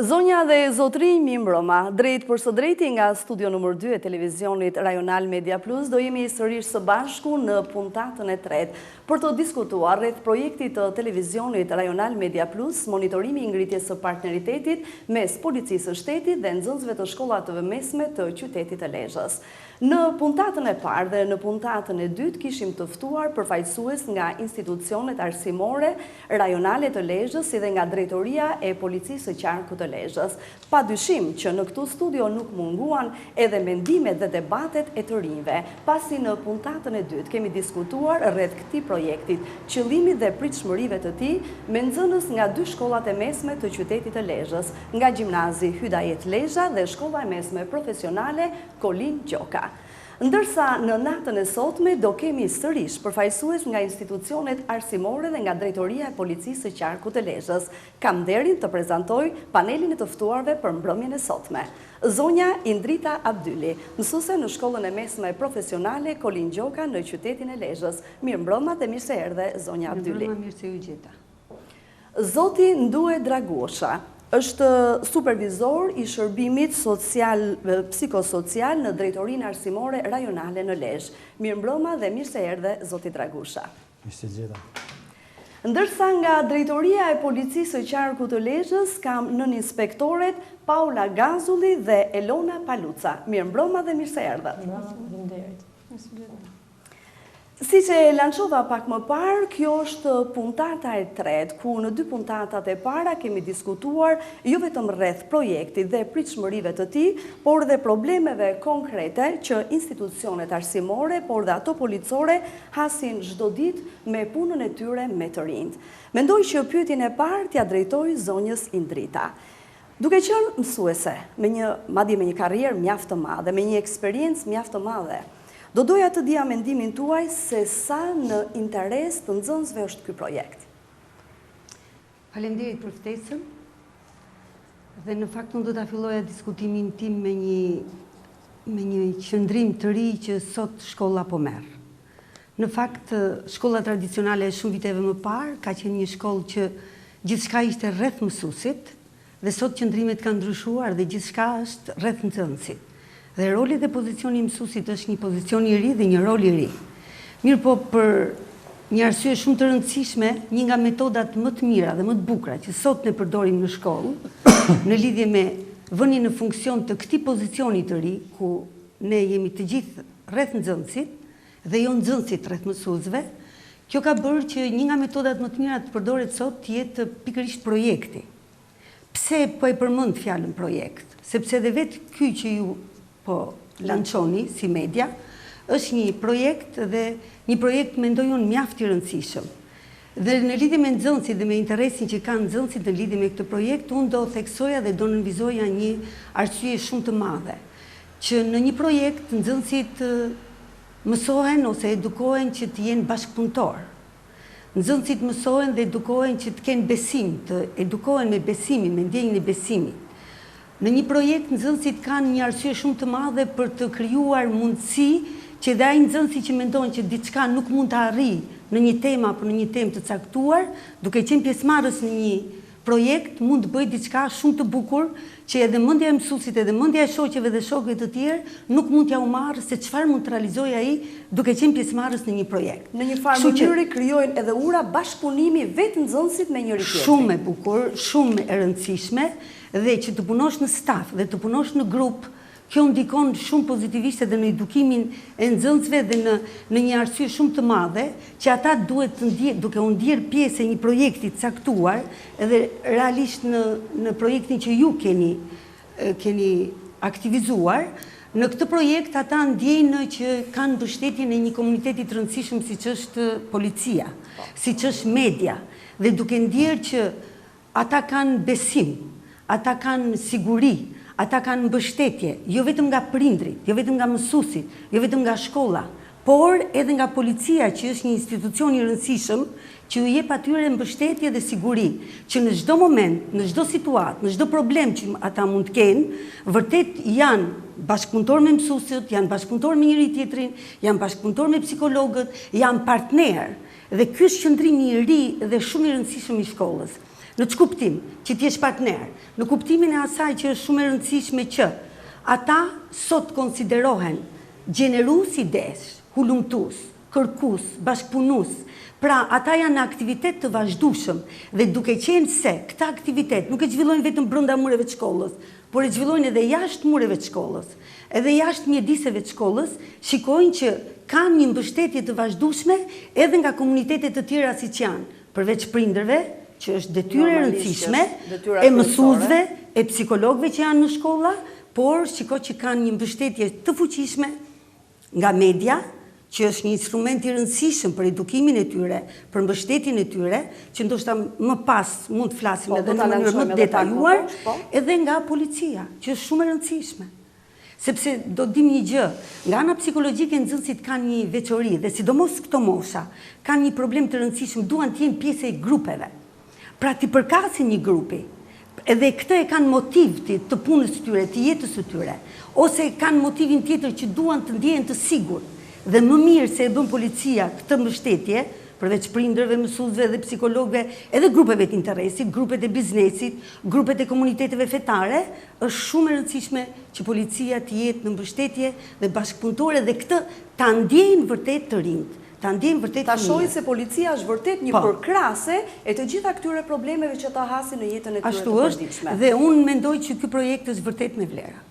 Zonja dhe zotri, mi mbroma, drejt për së drejti nga studio nr. 2 e televizionit Rajonal Media Plus, do jemi sërish së bashku në puntatën e tretë për të diskutuar rreth projektit të televizionit Rajonal Media Plus, monitorimi i ngritjes së partneritetit mes policisë së shtetit dhe nxënësve të shkollatëve mesme të qytetit të Lezhës. Në puntatën e parë dhe në puntatën e dytë kishim të ftuar përfaqësues nga institucionet arsimore rajonale të Lezhës si dhe nga drejtoria e policisë së qarkut të Lezhës. Pa dyshim që në këtu studio nuk munguan edhe mendimet dhe debatet e të rinjve, pasi në puntatën e dytë kemi diskutuar rreth këtij projektit, qëllimit dhe pritshmërive të tij me nxënës nga dy shkollat e mesme të qytetit të Lezhës, nga Gjimnazi Hydajet Lezhë dhe shkolla e mesme profesionale Kolin Gjoka. Ndërsa në natën e sotme do kemi sërish përfaqësues nga institucionet arsimore dhe nga drejtoria e policisë së qarkut të Lezhës. Kam nderin të prezantoj panelin e të ftuarve për mbrëmjen e sotme. Zonja Indrita Abdyli, mësuese në shkollën e mesme profesionale Kolin Gjoka në qytetin e Lezhës. Mirëmbrëma dhe mirë se erdhe, zonja Abdyli. Mirëmbrëma, mirë se u gjeta. Zoti Ndue Dragosha është supervizor i shërbimit psikosocial në drejtorinë arsimore rajonale në Lezhë. Mirëmbrëma dhe mirë se erdhe, zoti Dragosha. Mirë se gjeta. Ndërsa nga drejtoria e policisë së qarkut të Lezhës kam nën inspektoret Paula Gazulli dhe Elona Paluca. Mirëmbrëma dhe mirë se erdhe. Si që e lançova pak më parë, kjo është puntata e tretë, ku në dy puntatat e para kemi diskutuar jo vetëm rreth projektit dhe pritshmërive të tij, por dhe problemeve konkrete që institucionet arsimore, por dhe ato policore hasin çdo ditë me punën e tyre me të rinjt. Mendoj që pyetjen e parë t'ia drejtoj zonjës Indrita. Duke qenë mësuese, madje me një karrierë mjaft të madhe, me një eksperiencë mjaft të madhe, do doja të dija mendimin tuaj se sa në interes të nxënësve është ky projekt. Faleminderit për ftesën. Dhe në fakt unë do ta filloja diskutimin tim me një qëndrim të ri që sot shkolla po merr. Në fakt shkolla tradicionale shumë viteve më parë ka qenë një shkollë që gjithçka ishte rreth mësuesit dhe sot qëndrimet kanë ndryshuar dhe gjithçka është rreth nxënësit. Dhe roli dhe pozicioni i mësuesit është një pozicion i ri dhe një rol i ri. Mirë po, për një arsye shumë të rëndësishme, një nga metodat më të mira dhe më të bukura që sot ne përdorim në shkollë, në lidhje me vënien në funksion të këtij pozicioni të ri, ku ne jemi të gjithë rreth nxënësit dhe jo nxënësit rreth mësuesve, kjo ka bërë që një nga metodat më të mira të përdoret sot të jetë pikërisht projekti. Pse po e përmend fjalën projekt? Sepse edhe vetë ky që ju po lançoni si media, është një projekt dhe një projekt mendoj unë mjaft i rëndësishëm. Dhe në lidhje me nxënësit dhe me interesin që kanë nxënësit në lidhje me këtë projekt, unë do theksoja dhe do nënvizoja një arsye shumë të madhe, që në një projekt nxënësit mësohen ose edukohen që të jenë bashkëpunëtor. Nxënësit mësohen dhe edukohen që të kenë besim, të edukohen me besimin, me ndjenjën e besimit. Në një projekt nxënësit kanë një arsye shumë të madhe për të krijuar mundësi që dhe ai nxënësi që mendon që diçka nuk mund të arrijë në një temë apo në një temë të caktuar, duke qenë pjesëmarrës në një projekt, mund të bëjë diçka shumë të bukur që edhe mendja e mësuesit edhe mendja e shoqeve dhe shokëve të tjerë nuk mund t'ia u marrë se çfarë mund të realizojë ai duke qenë pjesëmarrës në një projekt. Në një farë mënyrë krijojnë edhe ura bashkëpunimi vetë nxënësit me njëri tjetrin. Shumë e bukur, shumë e rëndësishme. Dhe që të punosh në staf dhe të punosh në grup, kjo ndikon shumë pozitivisht edhe në edukimin e nxënësve dhe në një arsye shumë të madhe, që ata duhet të ndjek, duke u ndjerë pjesë e një projekti të caktuar, edhe realisht në projektin që ju keni aktivizuar, në këtë projekt ata ndjejnë që kanë mbështetjen e një komuniteti të rëndësishëm siç është policia, siç është media, dhe duke ndjerë që ata kanë besim, ata kanë siguri, ata kanë mbështetje, jo vetëm nga prindrit, jo vetëm nga mësuesit, jo vetëm nga shkolla, por edhe nga policia që është një institucion i rëndësishëm që ju jep atyre mbështetje dhe siguri, që në çdo moment, në çdo situatë, në çdo problem që ata mund të kenë, vërtet janë bashkëpunëtor me mësuesit, janë bashkëpunëtor me njëri tjetrin, janë bashkëpunëtor me psikologët, janë partner. Dhe ky është qëndrimi i ri dhe shumë i rëndësishëm i shkollës. Në që kuptim që ti jesh partner, në kuptimin e asaj që është shumë e rëndësishme që ata sot konsiderohen gjenerus idesh, hulumtus, kërkus, bashkëpunus. Pra, ata janë në aktivitet të vazhdueshëm dhe duke qenë se këta aktivitet nuk e zhvillojnë vetëm brenda mureve të shkollës, por e zhvillojnë edhe jashtë mureve të shkollës, edhe jashtë mjediseve të shkollës, shikojnë që kanë një mbështetje të vazhdueshme edhe nga komunitetet të tjera siç janë, përveç prindërve, që është detyrë e rëndësishme, e mësuesve, e psikologëve që janë në shkolla, por shiko që kanë një mbështetje të fuqishme nga media, që është një instrument i rëndësishëm për edukimin e tyre, për mbështetjen e tyre, që ndoshta më pas mund të flasim edhe në mënyrë më detajuar, edhe nga policia, që është shumë e rëndësishme. Sepse do dim një gjë, nga ana psikologjike nxënësit kanë një veçori dhe sidomos këto mosha, kanë një problem të rëndësishëm, duan të jenë pjesë e grupeve. Pra ti përkasin një grupi, edhe këtë e kanë motiv të punës së tyre, të jetës së tyre, ose kanë motivin tjetër që duan të ndjehen të sigurt. Dhe më mirë se e bën policia këtë mbështetje, përveç prindërve, mësuesve dhe psikologëve, edhe grupeve të interesit, grupet e biznesit, grupet e komuniteteve fetare, është shumë e rëndësishme që policia të jetë në mbështetje dhe bashkëpunëtore dhe këtë ta ndjejnë vërtet të rinjt. Ta ndjejnë vërtet ta shohin se policia është vërtet një përkrase e të gjitha këtyre problemeve që ta hasin në jetën e tyre të përditshme. Dhe unë mendoj që ky projekt është vërtet me vlera.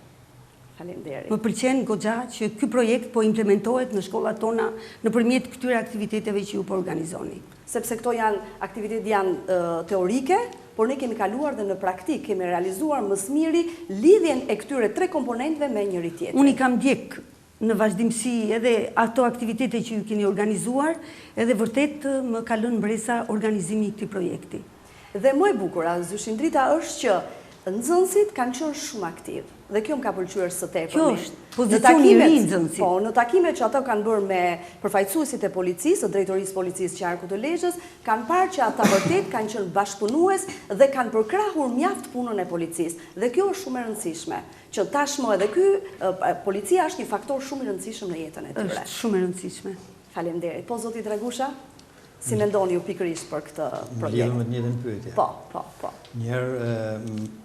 Faleminderit. Më pëlqen goxha që ky projekt po implementohet në shkollat tona nëpërmjet këtyre aktiviteteve që ju po organizoni. Sepse këto aktivitetet janë teorike, por ne kemi kaluar dhe në praktik, kemi realizuar më së miri lidhjen e këtyre tre komponentëve me njëri tjetrin. Unë i kam ndjek në vazhdimsi edhe ato aktivitete që ju keni organizuar, edhe vërtet më ka lënë mbresa organizimi i këtij projekti. Dhe më e bukur, Zyshindrita, është që nxënësit kanë qenë shumë aktiv. Dhe kjo më ka pëlqyer së tepër. Kjo është pozicioni i ri i nxënësit. Po, në takimet që ato kanë bërë me përfaqësuesit e policisë, të drejtorisë policisë Qarku të Lezhës, kanë parë që ata vërtet kanë qenë bashkëpunues dhe kanë përkrahur mjaft punën e policisë. Dhe kjo është shumë e rëndësishme, që tashmë edhe policia është një faktor shumë i rëndësishëm në jetën e tyre. Është shumë e rëndësishme. Faleminderit. Po, zoti Dragusha, si mendoni ju pikërisht për këtë projekt? Lidhur me të njëjtën pyetje. Po. Njëherë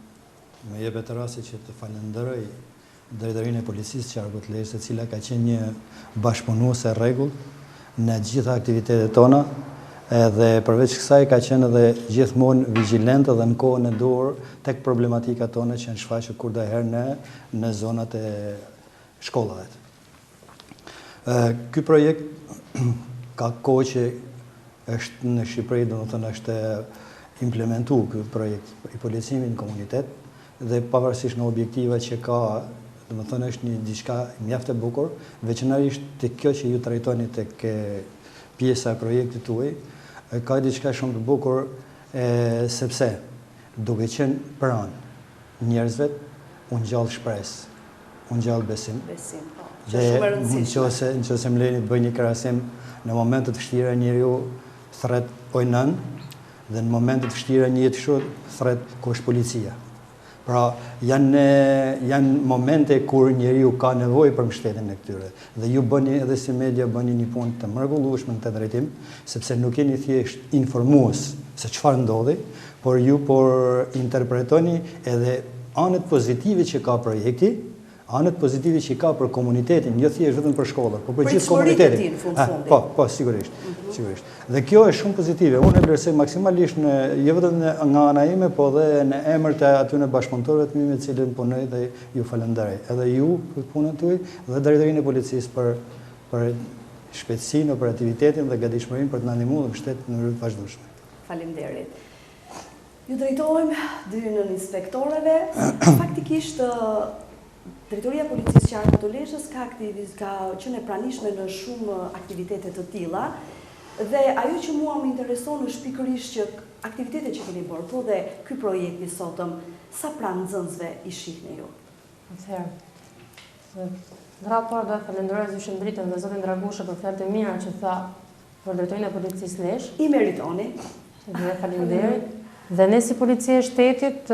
më jepet rasti që të falenderoj drejtorinë e policisë Qarku të Lezhës, e cila ka qenë një bashkëpunuese rregullt në gjitha aktivitetet tona, edhe përveç kësaj ka qenë edhe gjithmonë vigjilente dhe në kohën e duhur tek problematikat tona që janë shfaqur kurdoherë në zonat e shkollave. Ky projekt ka kohë që është në Shqipëri, domethënë është implementuar ky projekt i policimit në komunitet. Dhe pavarësisht nga objektiva që ka, domethënë është një diçka mjaft e bukur, veçanërisht te kjo që ju trajtoni tek pjesa e projektit tuaj, ka diçka shumë të bukur sepse duke qenë pranë njerëzve, unë gjallë shpresë, unë gjallë besim. Dhe nëse më lejni të bëj një krahasim, në momentet vështira njeriu thret ojnën, dhe në momentet vështira një jetë kështu thret ku është policia. Pra, janë momente kur njeriu ka nevojë për mbështetjen e këtyre. Dhe ju bëni edhe si media bëni një punë të mrekullueshme në këtë drejtim, sepse nuk jeni thjesht informues se çfarë ndodhi, por ju interpretoni edhe anët pozitive që ka projekti, anët pozitive që ka për komunitetin, jo thjesht vetëm për shkollën, por për gjithë komunitetin. Po, sigurisht. Dhe kjo është shumë pozitive. Unë e vlerësoj maksimalisht jo vetëm nga ana ime, po edhe në emër të atyre bashkëpunëtorëve të mi me të cilën punoj dhe ju falenderoj. Edhe ju për punën tuaj dhe drejtorinë e policisë për shpejtësinë, operativitetin dhe gatishmërinë për të na ndihmuar dhe mbështet në mënyrë të vazhdueshme. Faleminderit. Ju drejtohem dy nën inspektorëve. Faktikisht Drejtoria e Policisë Qarku të Lezhës ka qenë e pranishme në shumë aktivitete të tilla dhe ajo që mua më intereson është pikërisht që aktivitetet që keni bërë, po dhe ky projekt i sotëm, sa pranë nxënësve i shihni ju? Atëherë, në radhë parë do të falenderoj Zyshindritën dhe zotin Dragusha për fjalët e mira që tha për drejtorinë e Policisë Lezhë. I meritoni. Dhe faleminderit. Dhe ne si policia e shtetit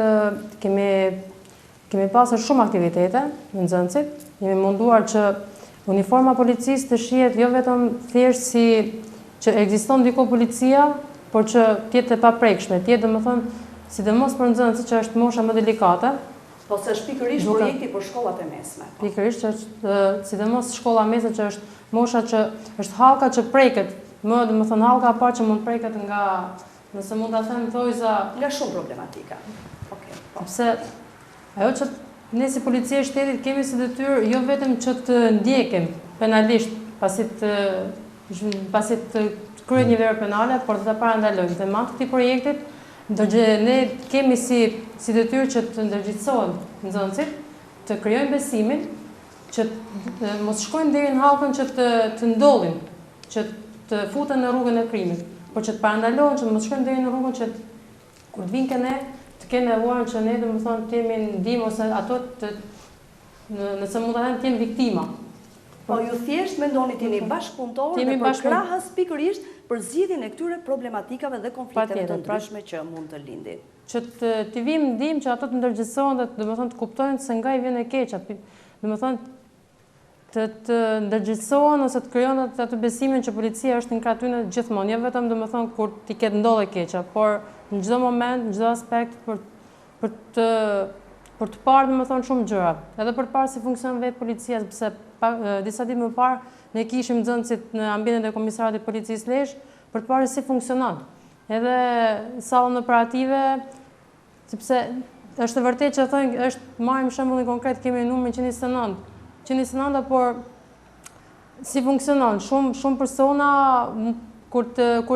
kemi pasur shumë aktivitete në nxënësit. Jemi munduar që uniforma policisë të shihet jo vetëm thjesht si që ekziston diko policia, por që tjetë e paprekshme, tjetë dhe më thënë, sidomos për nxënësit që është mosha më delikate. Po se është pikërisht projekti për shkollat e mesme. Pikërisht që është, sidomos shkolla mesme që është mosha që është hallka që preket, më dhe më thënë hallka parë që mund preket nga, nëse mund të them thojza... Nga shumë problematika. Sepse ajo që ne si policia e shtetit kemi si detyrë jo vetëm që të ndjekim penalisht pasi të kryet një verë penale, por të parandalojmë temat këtij projektit, ndërgjë ne kemi si detyrë që të ndërgjithsohen nxënësit, të krijojmë besimin, që mos shkojnë deri në hallkën që të ndodhin, që të futen në rrugën e krimit, por që të parandalohen që mos shkojnë deri në rrugën që kur të vinë ne të kenë nevojën që ne domethënë të jemi ndihmë ose ato nëse mund të them të jenë viktima. Po ju thjesht mendoni të jeni bashkëpunëtor dhe përkrahës pikërisht për zgjidhjen e këtyre problematikave dhe konflikteve të ndryshme që mund të lindin. Që të vim ndihmë që ato të ndërgjithsohen dhe domethënë të kuptojnë se nga i vjen e keqja. Domethënë të ndërgjithsohen ose të krijohen atë besimin që policia është në aty gjithmonë, jo vetëm domethënë kur ti ketë ndodhe keqja, por në çdo moment, në çdo aspekt për të parë domethënë shumë gjëra. Edhe për të parë si funksionon vetë policia, sepse disa ditë më parë ne kishim nxënësit në ambientin e komisariatit të policisë Lezhë për të parë si funksionon. Edhe sallën operative, sepse është vërtet që thonë është marrim shembullin konkret kemi numrin 129, por si funksionon? Shumë persona kur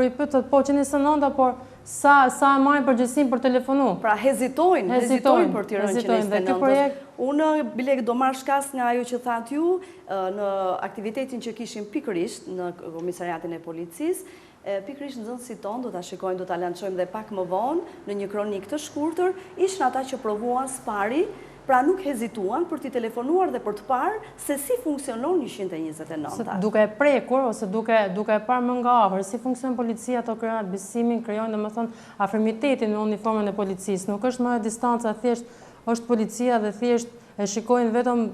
i pyet po 129, por sa e marrin përgjegjësinë për telefonu. Pra hezitojnë për të rënë 129. Unë bile do marr shkas nga ajo që thatë ju në aktivitetin që kishim pikërisht në komisariatin e policisë. Pikërisht nxënësit tonë do ta shikojnë, do ta lançojmë dhe pak më vonë në një kronik të shkurtër, ishin ata që provuan spari. Pra nuk hezituan për t'i telefonuar dhe për të parë se si funksionon 129. Duke e prekur ose duke e parë më nga afër, si funksionon policia, ato krijojnë besimin, krijojnë domethënë afërmitetin në uniformën e policisë. Nuk është më e distanca, thjesht është policia dhe thjesht e shikojnë vetëm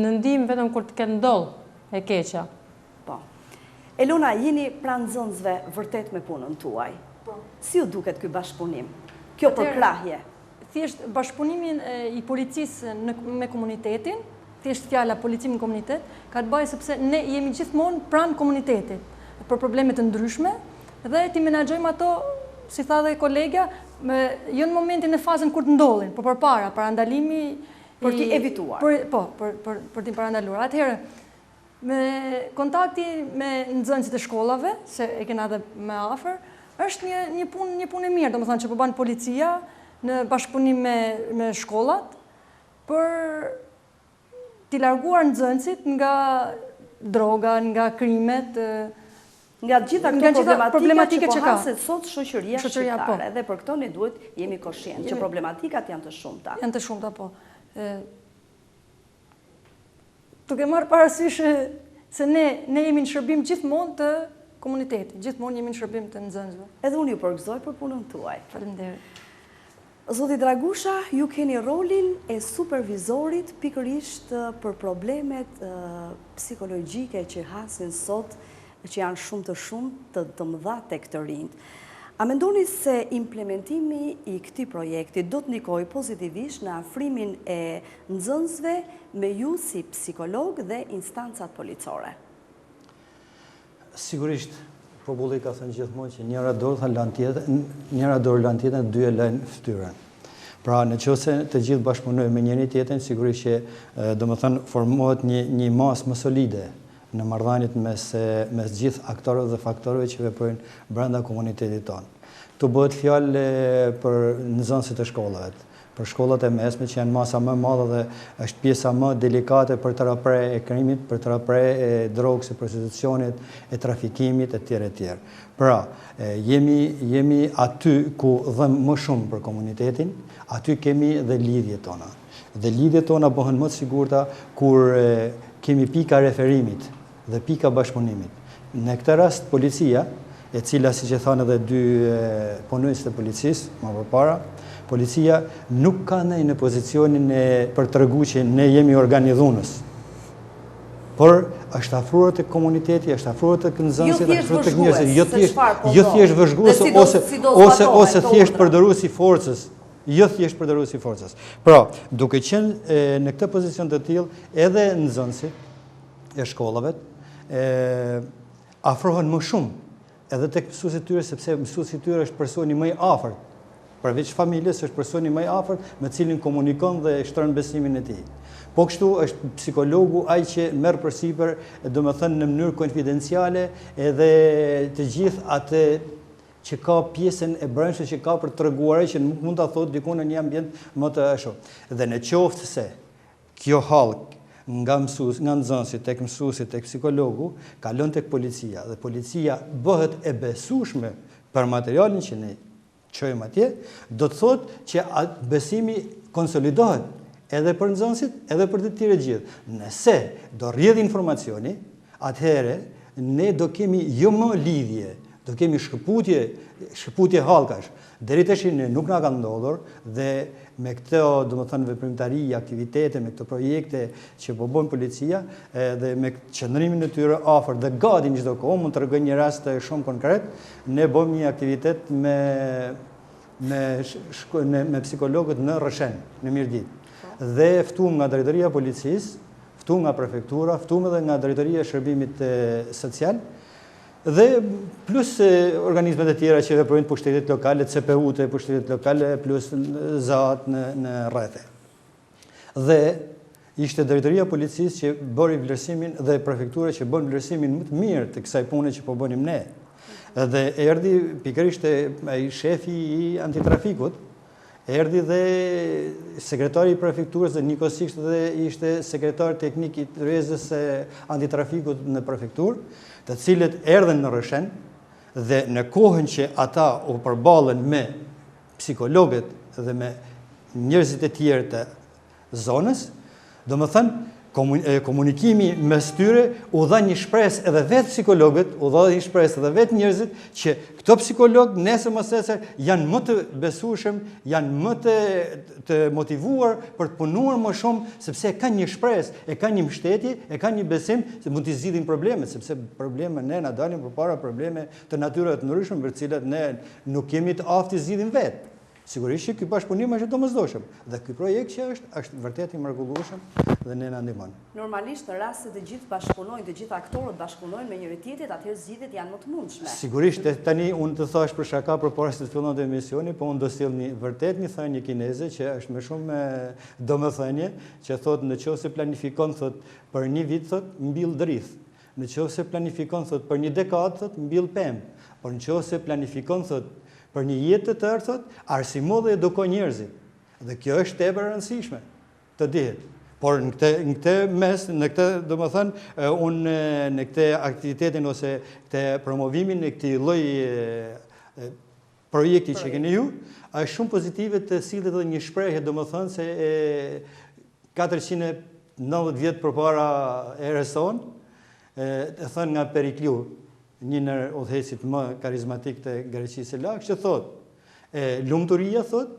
në ndihmë vetëm kur të ketë ndodhur e keqja. Po. Elona, jeni pranë nxënësve vërtet me punën tuaj. Po. Si ju duket ky bashkëpunim? Kjo përkrahje? Thjesht bashkëpunimin i policisë me komunitetin, thjesht fjala policimi në komunitet, ka të bëjë sepse ne jemi gjithmonë pranë komunitetit për probleme të ndryshme dhe ti menaxhojmë ato, si tha dhe kolegja, jo në momentin e fazën kur të ndodhin, por përpara, parandalimi për t'i evituar. Po, për t'i parandaluar. Atëherë, me kontakti me nxënësit e shkollave, se e kena dhe më afër, është një punë e mirë, domethënë që po bën policia në bashkëpunim me shkollat, për t'i larguar nxënësit nga droga, nga krimet, nga gjitha këto problematika që ka sot shoqëria shqiptare. Dhe për këto ne duhet jemi koshient që problematikat janë të shumta. Janë të shumta, po. Duke marrë parasysh se ne jemi në shërbim gjithmonë të komunitetit, gjithmonë jemi në shërbim të nxënësve. Edhe unë ju përgëzoj për punën tuaj. Faleminderit. Zoti Dragusha, ju keni rolin e supervizorit pikërisht për problemet psikologjike që hasin sot, që janë shumë të mëdha tek të rinjt. A mendoni se implementimi i këtij projekti do të ndikojë pozitivisht në afrimin e nxënësve me ju si psikolog dhe instancat policore? Sigurisht, populli ka thënë gjithmonë që njëra dorë lan tjetën, dy e lajnë fytyrën. Pra, nëse të gjithë bashkëpunojmë me njëri tjetrin, sigurisht që domethënë formohet një masë më solide në marrëdhëniet mes gjithë aktorëve dhe faktorëve që veprojnë brenda komunitetit tonë. Tu bëhet fjalë për nxënësit e shkollave, për shkollat e mesme që janë masa më e madhe dhe është pjesa më delikate për të rapre e krimit, për të rapre e drogës, e prostitucionit, e trafikimit, etj. Pra, jemi aty ku dhëm më shumë për komunitetin, aty kemi dhe lidhjet tona. Dhe lidhjet tona bëhen më të sigurta kur kemi pika referimit dhe pika bashkëpunimit. Në këtë rast, policia, e cila, siç e thanë edhe dy punonjës të policisë më përpara, policia nuk ka ndonjë në pozicionin për t'treguar që ne jemi organi dhunës. por është afruar të komuniteti, është afruar të nxënësit, është afruar të njerëzit, jo thjesht vëzhgues ose thjesht përdorus i forcës. Jo thjesht përdorus i forcës. Pra, duke qenë në këtë pozicion të tillë, edhe nxënësit e shkollave afrohen më shumë edhe tek mësuesit tyre, sepse mësuesi i tyre është personi më i afërt. Përveç familjes është personi më i afërt me cilin komunikon dhe shtron besimin e tij. Po kështu është psikologu ai që merr përsipër, domethënë në mënyrë konfidenciale edhe të gjithë atë që ka pjesën e brendshme që ka për treguar që nuk mund ta thotë diku në një ambient më të ashtu. Dhe në qoftë se kjo hallk nga nxënësi tek mësuesi tek psikologu kalon tek policia dhe policia bëhet e besueshme për materialin që ne çojmë atje, do të thotë që besimi konsolidohet edhe për nxënësit, edhe për të tjerë gjithë. Nëse do rrjedh informacioni, atëherë ne do kemi jo më lidhje, do kemi shkëputje hallkash. Deri tash nuk na ka ndodhur dhe me këto, domethënë, veprimtari, aktivitete, me këto projekte që po bën policia dhe me qëndrimin e tyre afër dhe gati në çdo kohë, mund të rregoj një rast shumë konkret, ne bëjmë një aktivitet me psikologët në Rrshen, në Mirdit. Dhe ftuam nga drejtoria e policisë, ftuam nga prefektura, ftuam edhe nga drejtoria e shërbimit social, dhe plus organizmet e tjera që veprojnë pushtetet lokale, CPU-të, pushtetet lokale, plus ZAT në rrethe. Dhe ishte drejtoria e policisë që bëri vlerësimin dhe prefektura që bën vlerësimin më të mirë të kësaj pune që po bënim ne. Dhe erdhi pikërisht ai shefi i antitrafikut, erdhi dhe sekretari i prefekturës dhe njëkohësisht dhe ishte sekretari teknik i rrezës së antitrafikut në prefekturë, të cilët erdhen në Rrshen dhe në kohën që ata u përballen me psikologët dhe me njerëzit e tjerë të zonës, domethënë komunikimi mes tyre u dha një shpresë edhe vetë psikologët, u dha një shpresë edhe vetë njerëzit që këto psikologë nesër mos nesër janë më të besueshëm, janë më të motivuar për të punuar më shumë, sepse kanë një shpresë, e kanë një mbështetje, e kanë një besim se mund të zgjidhin problemet, sepse problemet ne na dalin përpara probleme të natyrës të ndryshme për të cilat ne nuk kemi të aftë të zgjidhim vetë. Sigurisht që ky bashkëpunim është domosdoshëm dhe ky projekt që është vërtet i mrekullueshëm dhe ne na ndihmon. Normalisht në rast se të gjithë bashkëpunojnë, të gjithë aktorët bashkëpunojnë me njëri tjetrin, atëherë zgjidhjet janë më të mundshme. Sigurisht, tani unë të thash për shaka përpara se të fillonte emisioni, po unë do sjell vërtet një thënie kineze që është më shumë domethënie, që thotë nëse planifikon thotë për një vit thotë mbill drith. Nëse planifikon thotë për një dekadë thotë mbill pemë. Por nëse planifikon thotë për një jetë të tërë, thot, arsimo dhe edukon njerëzit. Dhe kjo është tepër e rëndësishme të dihet. Por në këtë mes, në këtë, domethënë, unë në këtë aktivitetin ose këtë promovimin në këtij lloj projekti që keni ju, është shumë pozitive të sillet edhe një shprehje, domethënë se 490 vjet përpara erës sonë, e thënë nga Perikliu, një në udhëheqësit më karizmatik të Greqisë së Lagë, që thotë, lumturia thotë,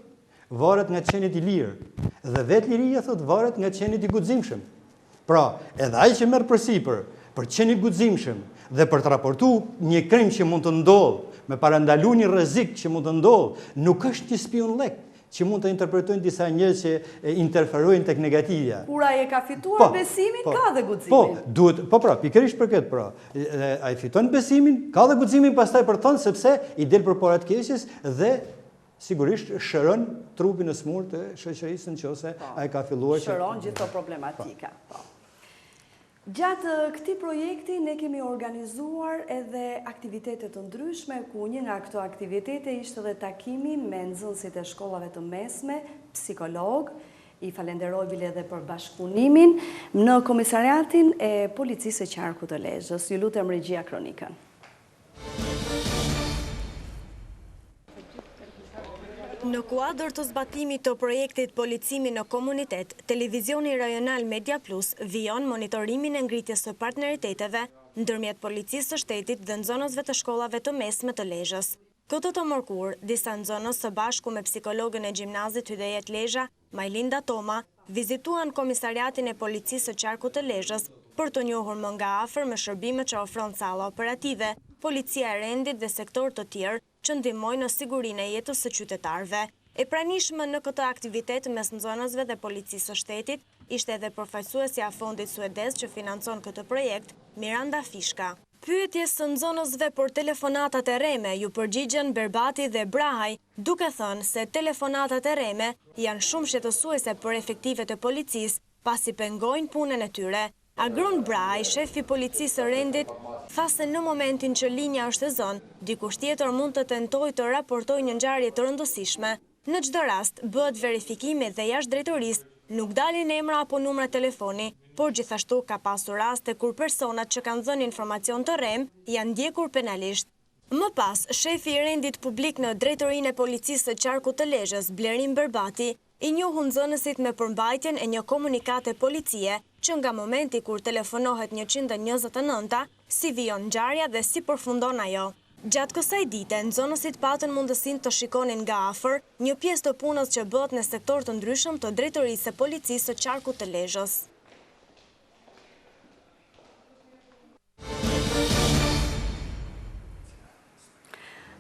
varet nga qenit i lirë, dhe vetë liria thotë varet nga qenit i guximshëm. Pra, edhe ai që merr përsipër për qenit guximshëm dhe për të raportuar një krim që mund të ndodhë, me parandaluar një rrezik që mund të ndodhë, nuk është një spion lek që mund të interpretojnë disa njerëz që interferojnë tek negativja. Kur ai e ka fituar besimin, ka dhe guximin. Po, duhet, pra, pikërisht për këtë, pra. Ai fiton besimin, ka dhe guximin pastaj për thënë sepse i del përpara të keqjes dhe sigurisht shëron trupin e smur të shoqërisë nëse ai ka filluar shëron gjithë këto problematika. Gjatë këtij projekti ne kemi organizuar edhe aktivitete të ndryshme, ku një nga këto aktivitete ishte edhe takimi me nxënësit e shkollave të mesme, psikolog. I falenderoj bile edhe për bashkëpunimin në Komisariatin e Policisë së Qarkut të Lezhës. Ju lutem regjia kronikën. Në kuadër të zbatimit të projektit Policimi në Komunitet, Televizioni Rajonal Media Plus vijon monitorimin e ngritjes së partneriteteve ndërmjet Policisë së Shtetit dhe nxënësve të shkollave të mesme të Lezhës. Këtë të mërkur, disa nxënës së bashku me psikologën e gjimnazit Hydejet Lezhë, Majlinda Toma, vizituan Komisariatin e Policisë së Qarkut të Lezhës për të njohur më nga afër me shërbimet që ofron salla operative, policia e rendit dhe sektor të tjerë që ndihmojnë në sigurinë e jetës së qytetarëve. E pranishme në këtë aktivitet mes nxënësve dhe policisë së shtetit ishte edhe përfaqësuesja e fondit suedez që financon këtë projekt, Miranda Fishka. Pyetjes së nxënësve për telefonatat e rreme ju përgjigjen Berbati dhe Brahaj, duke thënë se telefonatat e rreme janë shumë shqetësuese për efektivet e policisë, pasi pengojnë punën e tyre. Agron Brahaj, shefi policisë së rendit, tha se në momentin që linja është e zënë, dikush tjetër mund të tentojë të raportojë një ngjarje të rëndësishme. Në çdo rast, bëhet verifikimi dhe jashtë drejtorisë nuk dalin emra apo numra telefoni, por gjithashtu ka pasur raste kur personat që kanë dhënë informacion të rrem janë ndjekur penalisht. Më pas, shefi i rendit publik në drejtorinë e policisë së qarkut të Lezhës, Blerim Berbati, i njohu nxënësit me përmbajtjen e një komunikate policie që nga momenti kur telefonohet 129, si vijon ngjarja dhe si përfundon ajo. Gjatë kësaj dite, nxënësit patën mundësinë të shikonin nga afër një pjesë të punës që bëhet në sektor të ndryshëm të drejtorisë së policisë së qarkut të Lezhës.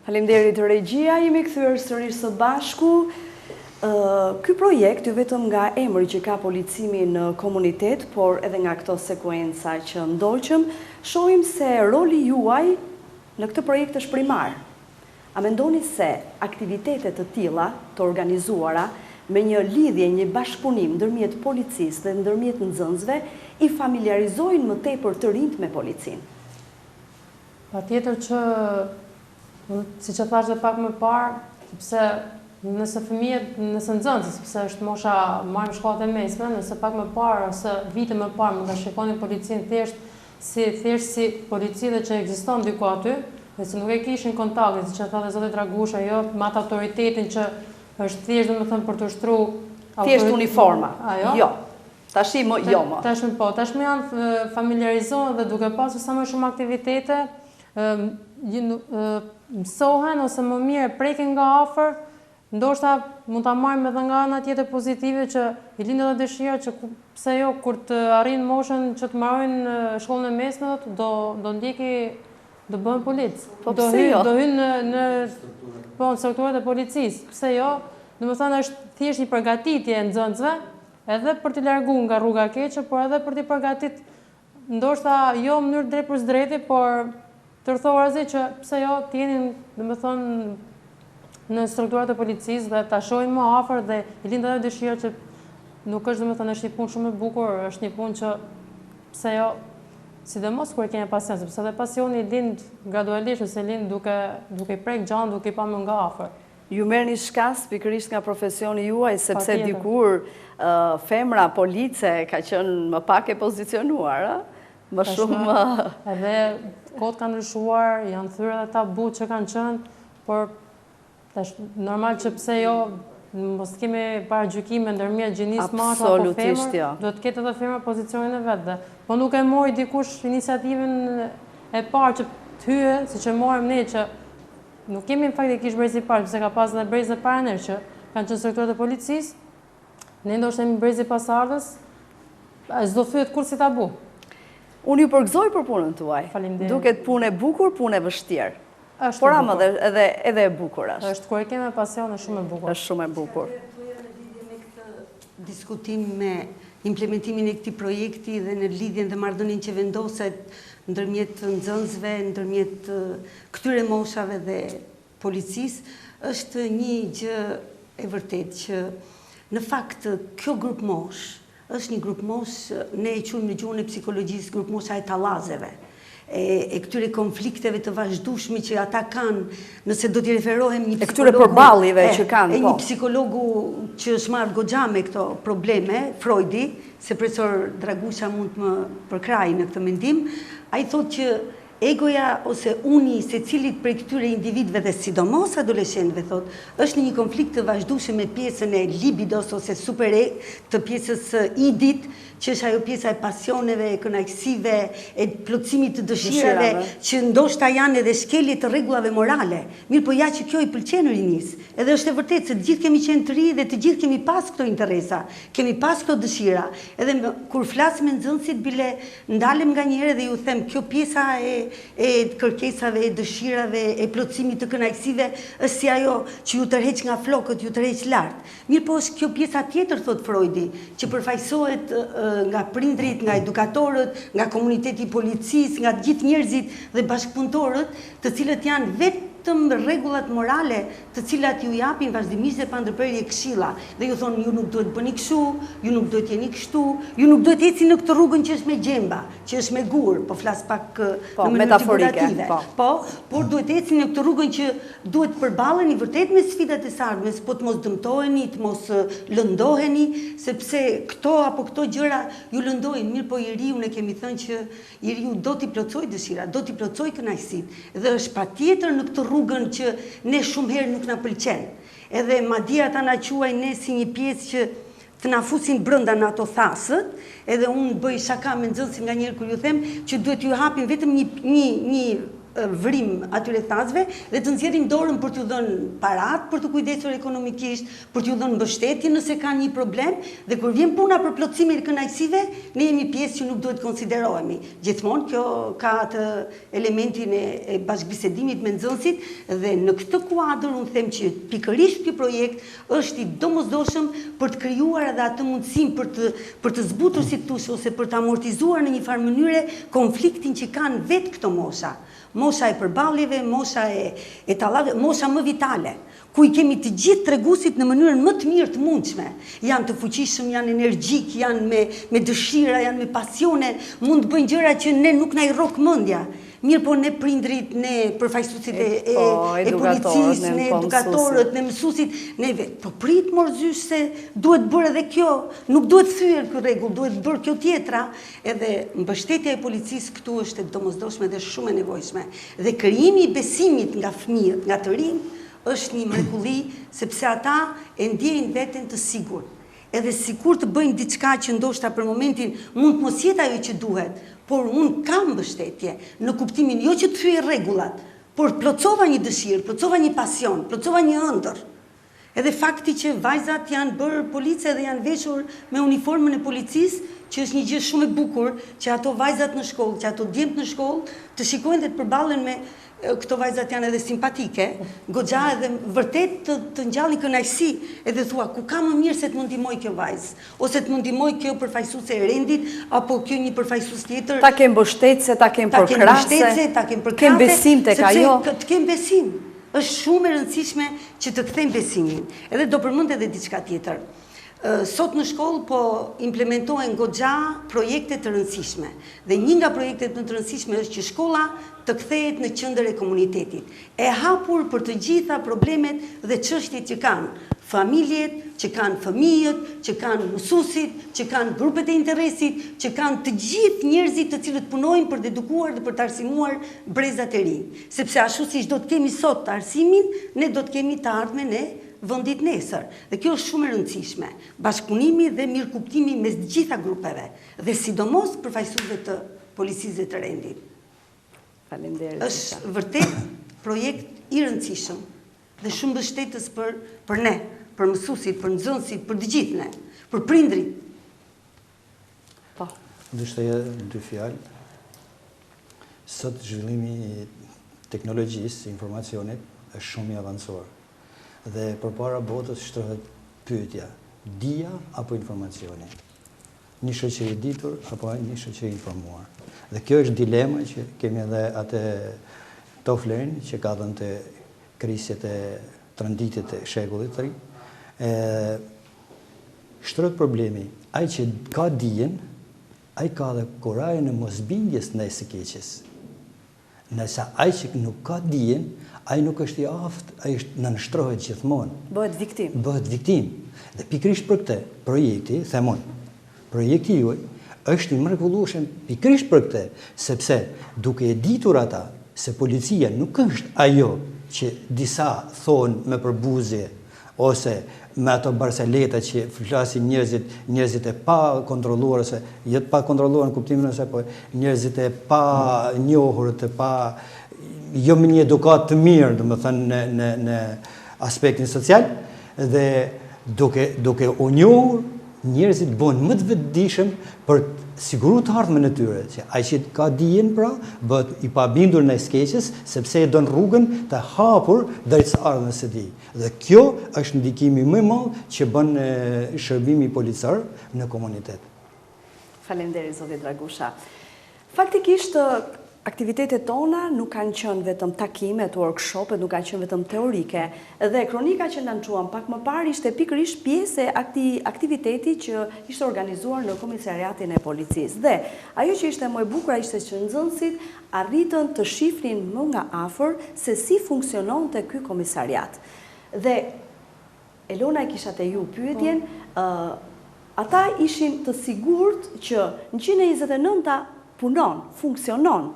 Faleminderit regjia, jemi kthyer sërish së bashku. Ky projekt jo vetëm nga emri që ka policimi në komunitet, por edhe nga këto sekuenca që ndoqëm, shohim se roli juaj në këtë projekt është primar. A mendoni se aktivitetet të tilla të organizuara me një lidhje, një bashkëpunim ndërmjet policisë dhe ndërmjet nxënësve i familjarizojnë më tepër të rinjt me policinë? Patjetër që, siç e thash edhe pak më parë, sepse nëse fëmijët, nëse nxënësit, sepse është mosha marrim shkollat e mesme, nëse pak më parë ose vite më parë më ka shikonin policinë thjesht si polici dhe që ekziston diku aty, dhe se nuk e kishin kontaktin, siç e tha dhe zoti Dragusha, jo me atë autoritetin që është thjesht domethënë për të ushtruar thjesht uniforma. Jo. Tashmë tashmë janë familiarizohen dhe duke pasur sa më shumë aktivitete, mësohen ose më mirë preken nga afër. Ndoshta mund ta marrim edhe nga ana tjetër pozitive që i lindet edhe dëshira që pse jo kur të arrin moshën që të mbarojnë shkollën e mesme do bëhen polic. Do hyjnë në strukturat e policisë. Pse jo? Domethënë është thjesht një përgatitje e nxënësve edhe për t'i larguar nga rruga e keqe, por edhe për t'i përgatitur ndoshta jo në mënyrë drejt për drejti, por tërthorazi që pse jo të jenin domethënë në strukturat e policisë dhe ta shohin më afër dhe i lind edhe dëshira që nuk është domethënë është një punë shumë e bukur, është një punë që pse jo, sidomos kur e kemi pasion, sepse edhe pasioni lind gradualisht ose lind duke i prek gjan, duke i pa më nga afër. Ju merrni shkas pikërisht nga profesioni juaj, sepse dikur femra police ka qenë më pak e pozicionuar, më shumë edhe kohët kanë ndryshuar, janë thyer edhe tabu që kanë qenë, por normal që pse jo, mos kemi paragjykime ndërmjet gjinisë mashkull apo femër, do të ketë edhe femra pozicionin e vet. Po nuk e mori dikush iniciativën e parë që të hyje, siç e morëm ne që nuk kemi në faktikisht brezi parë, sepse ka pas edhe brezë para nesh që kanë qenë strukturat e policisë. Ne ndoshta jemi brezi pasardhës, s'do thyet kur si tabu. Unë ju përgëzoj për punën tuaj. Faleminderit. Duket punë e bukur, punë e vështirë. Por ama edhe e bukur është. Është kur e kemi pasion është shumë e bukur. Është shumë e bukur. Me këtë diskutim me implementimin e këtij projekti dhe në lidhjen dhe marrëdhënien që vendoset ndërmjet nxënësve, ndërmjet këtyre moshave dhe policisë, është një gjë e vërtetë që në fakt kjo grup mosh është një grup mosh, ne e quajmë në gjuhën e psikologjisë grup mosha e tallazeve. E këtyre konflikteve të vazhdueshme që ata kanë, nëse do t'i referohem një psikologu... këtyre përballive që kanë, po. Një psikologu që është marrë goxha me këto probleme, Freudi, se profesor Dragusha mund të më përkrajë në këtë mendim, ai thotë që egoja ose uni se cilit prej këtyre individëve dhe sidomos adoleshentëve thot, është në një konflikt të vazhdueshëm me pjesën e libidos ose të pjesës idit, që është ajo pjesa e pasioneve, e kënaqësive, e plotësimit të dëshirave, që ndoshta janë edhe shkelje të rregullave morale. Mirë, po ja që kjo i pëlqen rinis. Edhe është e vërtetë se të gjithë kemi qenë të ri dhe të gjithë kemi pas këto interesa, kemi pas këto dëshira. Edhe kur flasim me nxënësit bile ndalem nganjëherë dhe ju them kjo pjesa e kërkesave, e dëshirave, e plotësimit të kënaqësive është si ajo që ju tërheq nga flokët, ju tërheq lart. Mirë, po është kjo pjesa tjetër, thot Freudi, që përfaqësohet nga prindrit, nga edukatorët, nga komuniteti i policisë, nga të gjithë njerëzit dhe bashkëpunëtorët, të cilët janë vetëm rregullat morale, të cilat ju japin vazhdimisht dhe pa ndërprerje këshilla. Dhe ju thonë, ju nuk duhet bëni kështu, ju nuk duhet jeni kështu, ju nuk duhet eci në këtë rrugën që është me gjemba, që është me gur, po flas pak në mënyrë figurative. Po, por duhet eci në këtë rrugën që duhet përballeni vërtet me sfidat e sardhmes, po të mos dëmtoheni, të mos lëndoheni, sepse këto apo këto gjëra ju lëndojnë. Mirë, po njeriu ne kemi thënë që njeriu do t'i plotësoj dëshirat, do t'i plotësoj kënaqësitë, dhe është patjetër në këtë rrugën që ne shumë herë nuk na pëlqen. Edhe madje ata na quajnë ne si një pjesë që të na fusin brenda në ato thasët, edhe unë bëj shaka me nxënësin nganjëherë kur ju them që duhet ju hapin vetëm një vrim atyre thasëve dhe të nxjerrin dorën për t'ju dhënë parat, për të kujdesur ekonomikisht, për t'ju dhënë mbështetje nëse kanë një problem, dhe kur vjen puna për plotësimin e kënaqësive, ne jemi pjesë që nuk duhet konsiderohemi. Gjithmonë kjo ka atë elementin e bashkëbisedimit me nxënësit, dhe në këtë kuadër unë them që pikërisht ky projekt është i domosdoshëm për të krijuar edhe atë mundësinë për të zbutur si thosh ose për të amortizuar në një farë mënyre konfliktin që kanë vetë këto mosha. Mosha e përballjeve, mosha e tallave, mosha më vitale, ku i kemi të gjithë treguesit në mënyrën më të mirë të mundshme. Janë të fuqishëm, janë energjik, janë me dëshira, janë me pasione, mund të bëjnë gjëra që ne nuk na i rrok mendja. Mirë, po ne prindrit, ne përfaqësuesit e policisë, ne edukatorët, ne mësuesit, neve, po prit morzysh se duhet bërë edhe kjo, nuk duhet thyer ky rregull, duhet bërë kjo tjetra, edhe mbështetja e policisë këtu është e domosdoshme dhe shumë e nevojshme. Dhe krijimi i besimit nga fëmijët, nga të rinj, është një mrekulli, sepse ata e ndjejnë veten të sigurt. Edhe sikur të bëjnë diçka që ndoshta për momentin mund të mos jetë ajo që duhet, por unë kam mbështetje në kuptimin jo që të thyej rregullat, por plotësova një dëshirë, plotësova një pasion, plotësova një ëndër. Edhe fakti që vajzat janë bërë police dhe janë veshur me uniformën e policisë, që është një gjë shumë e bukur, që ato vajzat në shkollë, që ato djemtë në shkollë, të shikojnë dhe të përballen me këto vajzat janë edhe simpatike, goxha edhe vërtet të ngjallin kënaqësi, edhe thua, ku ka më mirë se të më ndihmoj kjo vajzë, ose të më ndihmoj kjo përfaqësuese e rendit, apo kjo një përfaqësues tjetër. Ta kem mbështetje, ta kem përkrahase, kem besim tek ajo. Të kem besim. Është shumë e rëndësishme që të kthejmë besimin. Edhe do përmend edhe diçka tjetër. Sot në shkollë po implementohen goxha projekte të rëndësishme. Dhe një nga projektet më të rëndësishme është që shkolla të kthehet në qendër e komunitetit. E hapur për të gjitha problemet dhe çështjet që kanë familjet, që kanë fëmijët, që kanë mësuesit, që kanë grupet e interesit, që kanë të gjithë njerëzit të cilët punojnë për të edukuar dhe për të arsimuar brezat e rinj. Sepse ashtu siç do të kemi sot të arsimin, ne do të kemi të ardhmen e vendit nesër. Dhe kjo është shumë e rëndësishme. Bashkëpunimi dhe mirëkuptimi mes të gjitha grupeve, dhe sidomos përfaqësuesve të policisë të rendit. Faleminderit. Është vërtet projekt i rëndësishëm dhe shumë mbështetës për ne, për mësuesit, për nxënësit, për të gjithë ne, për prindrit. Po. Ndoshta dy fjalë. Sot zhvillimi i teknologjisë, informacionit është shumë i avancuar. Dhe përpara botës shtrohet pyetja, dija apo informacioni? Një shoqëri ditur apo një shoqëri informuar? Dhe kjo është dilema që kemi edhe atë Tofflerin që ka dhënë të krisjet e tranditit e shekullit të ri. Shtrohet problemi, ai që ka dijen, ai ka dhe kurajën e mosbindjes ndaj së keqes. Nëse ai që nuk ka dijen, ai nuk është i aftë, ai nënshtrohet gjithmonë. Bëhet viktim. Bëhet viktim. Dhe pikrisht për këtë projekti, themon, projekti juaj është i mrekullueshëm pikërisht për këtë, sepse duke e ditur ata se policia nuk është ajo që disa thonë me përbuzje ose me ato barseleta që flasin njerëzit e pa kontrolluar, ose jetë pa kontrolluar në kuptimin ose po njerëzit e pa njohur, të pa jo me një edukat të mirë, domethënë në aspektin social, dhe duke u njohur, njerëzit bëhen më të vetëdijshëm për siguru të ardhmen e tyre, që ai që ka dijen pra, bëhet i pabindur në skeqes, sepse e don rrugën të hapur drejt së ardhmës së tij. Dhe kjo është ndikimi më i madh që bën shërbimi policor në komunitet. Faleminderit zoti Dragusha. Faktikisht aktivitetet tona nuk kanë qenë vetëm takimet, workshopet, nuk kanë qenë vetëm teorike, dhe kronika që nënquam pak më parë ishte pikërisht pjesë e aktiviteti që ishte organizuar në komisariatin e policisë. Dhe ajo që ishte më e bukur ishte që nxënësit arritën të shifnin më nga afër se si funksiononte ky komisariat. Dhe Elona e kisha te ju pyetjen, ata ishin të sigurt që në 129-ta punon, funksionon,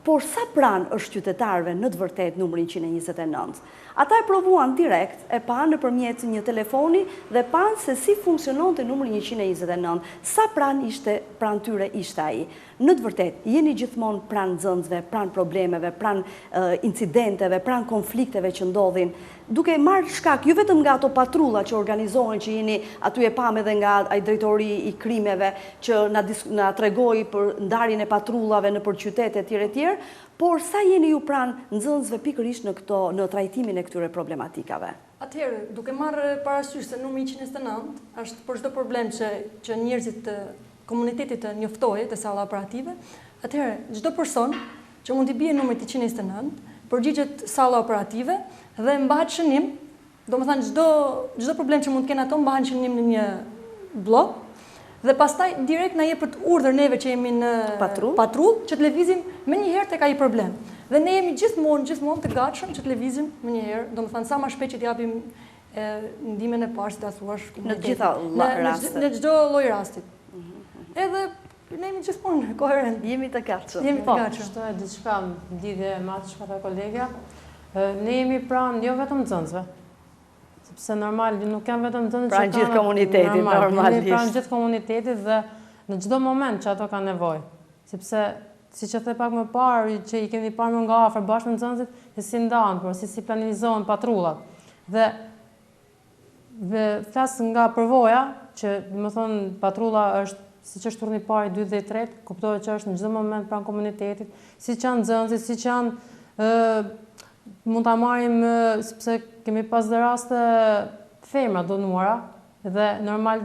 por sa pranë është qytetarëve në të vërtet numri 129? Ata e provuan direkt, e panë nëpërmjet një telefoni dhe panë se si funksiononte numri 129, sa pranë tyre ishte ai. Në të vërtet, jeni gjithmonë pranë nxënësve, pranë problemeve, pranë incidenteve, pranë konflikteve që ndodhin, duke marrë shkak jo vetëm nga ato patrulla që organizohen, që jeni aty e pam edhe nga ai drejtori i krimeve që na tregoi për ndarjen e patrullave nëpër qytete etj, por sa jeni ju pranë nxënësve pikërisht në trajtimin e këtyre problematikave? Atëherë, duke marrë parasysh se numri 129 është për çdo problem që njerëzit komunitetit të njoftohet te salla operative, atëherë çdo person që mund t'i bie numrit 129 përgjigjet salla operative dhe mbahet shënim, domethënë çdo problem që mund të kenë ato mbahen shënim në një blok, dhe pastaj direkt na jepet urdhër neve që jemi në patrull që të lëvizim menjëherë tek ai problem. Dhe ne jemi gjithmonë të gatshëm që të lëvizim menjëherë, domethënë sa më shpejt që të japim ndihmën e parë, si ta thuash, në të gjitha rastet. Në çdo lloj rasti. Edhe ne jemi gjithmonë koherent. Jemi të gatshëm. Jemi të gatshëm. Është diçka në lidhje me atë që ka kolegja. Ne jemi pranë jo vetëm nxënësve. Sepse normal nuk kanë vetëm nxënës që pranë gjithë komunitetit normalisht. Ne pranë gjithë komunitetit dhe në çdo moment që ato kanë nevojë. Sepse siç e the pak më parë që i kemi parë më nga afër bashkë me nxënësit, se si ndahen, por si planizohen patrullat. Dhe flas nga përvoja që domethënë patrulla është siç është turni i parë, 2 dhe 3, kuptohet që është në çdo moment pranë komunitetit, siç janë nxënësit, siç janë mund ta marrim sepse kemi pas dhe raste femra donuara dhe normal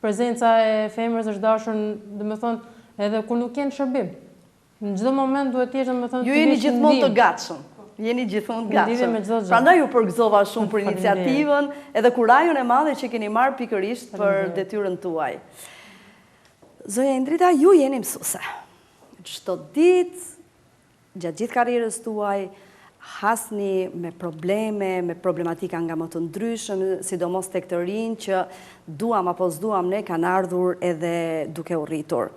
prezenca e femrës është dashur, domethënë edhe kur nuk kanë shërbim. Në çdo moment duhet të jesh domethënë ju jeni gjithmonë të gatshëm. Jeni gjithmonë të gatshëm. Prandaj ju përgëzova shumë për iniciativën edhe kurajon e madhe që keni marrë pikërisht për detyrën tuaj. Zoja Indrita, ju jeni mësuese. Çdo ditë, gjatë gjithë karrierës tuaj, hasni me probleme, me problematika nga më të ndryshëm, sidomos tek të rinj që duam apo s'duam ne kanë ardhur edhe duke u rritur.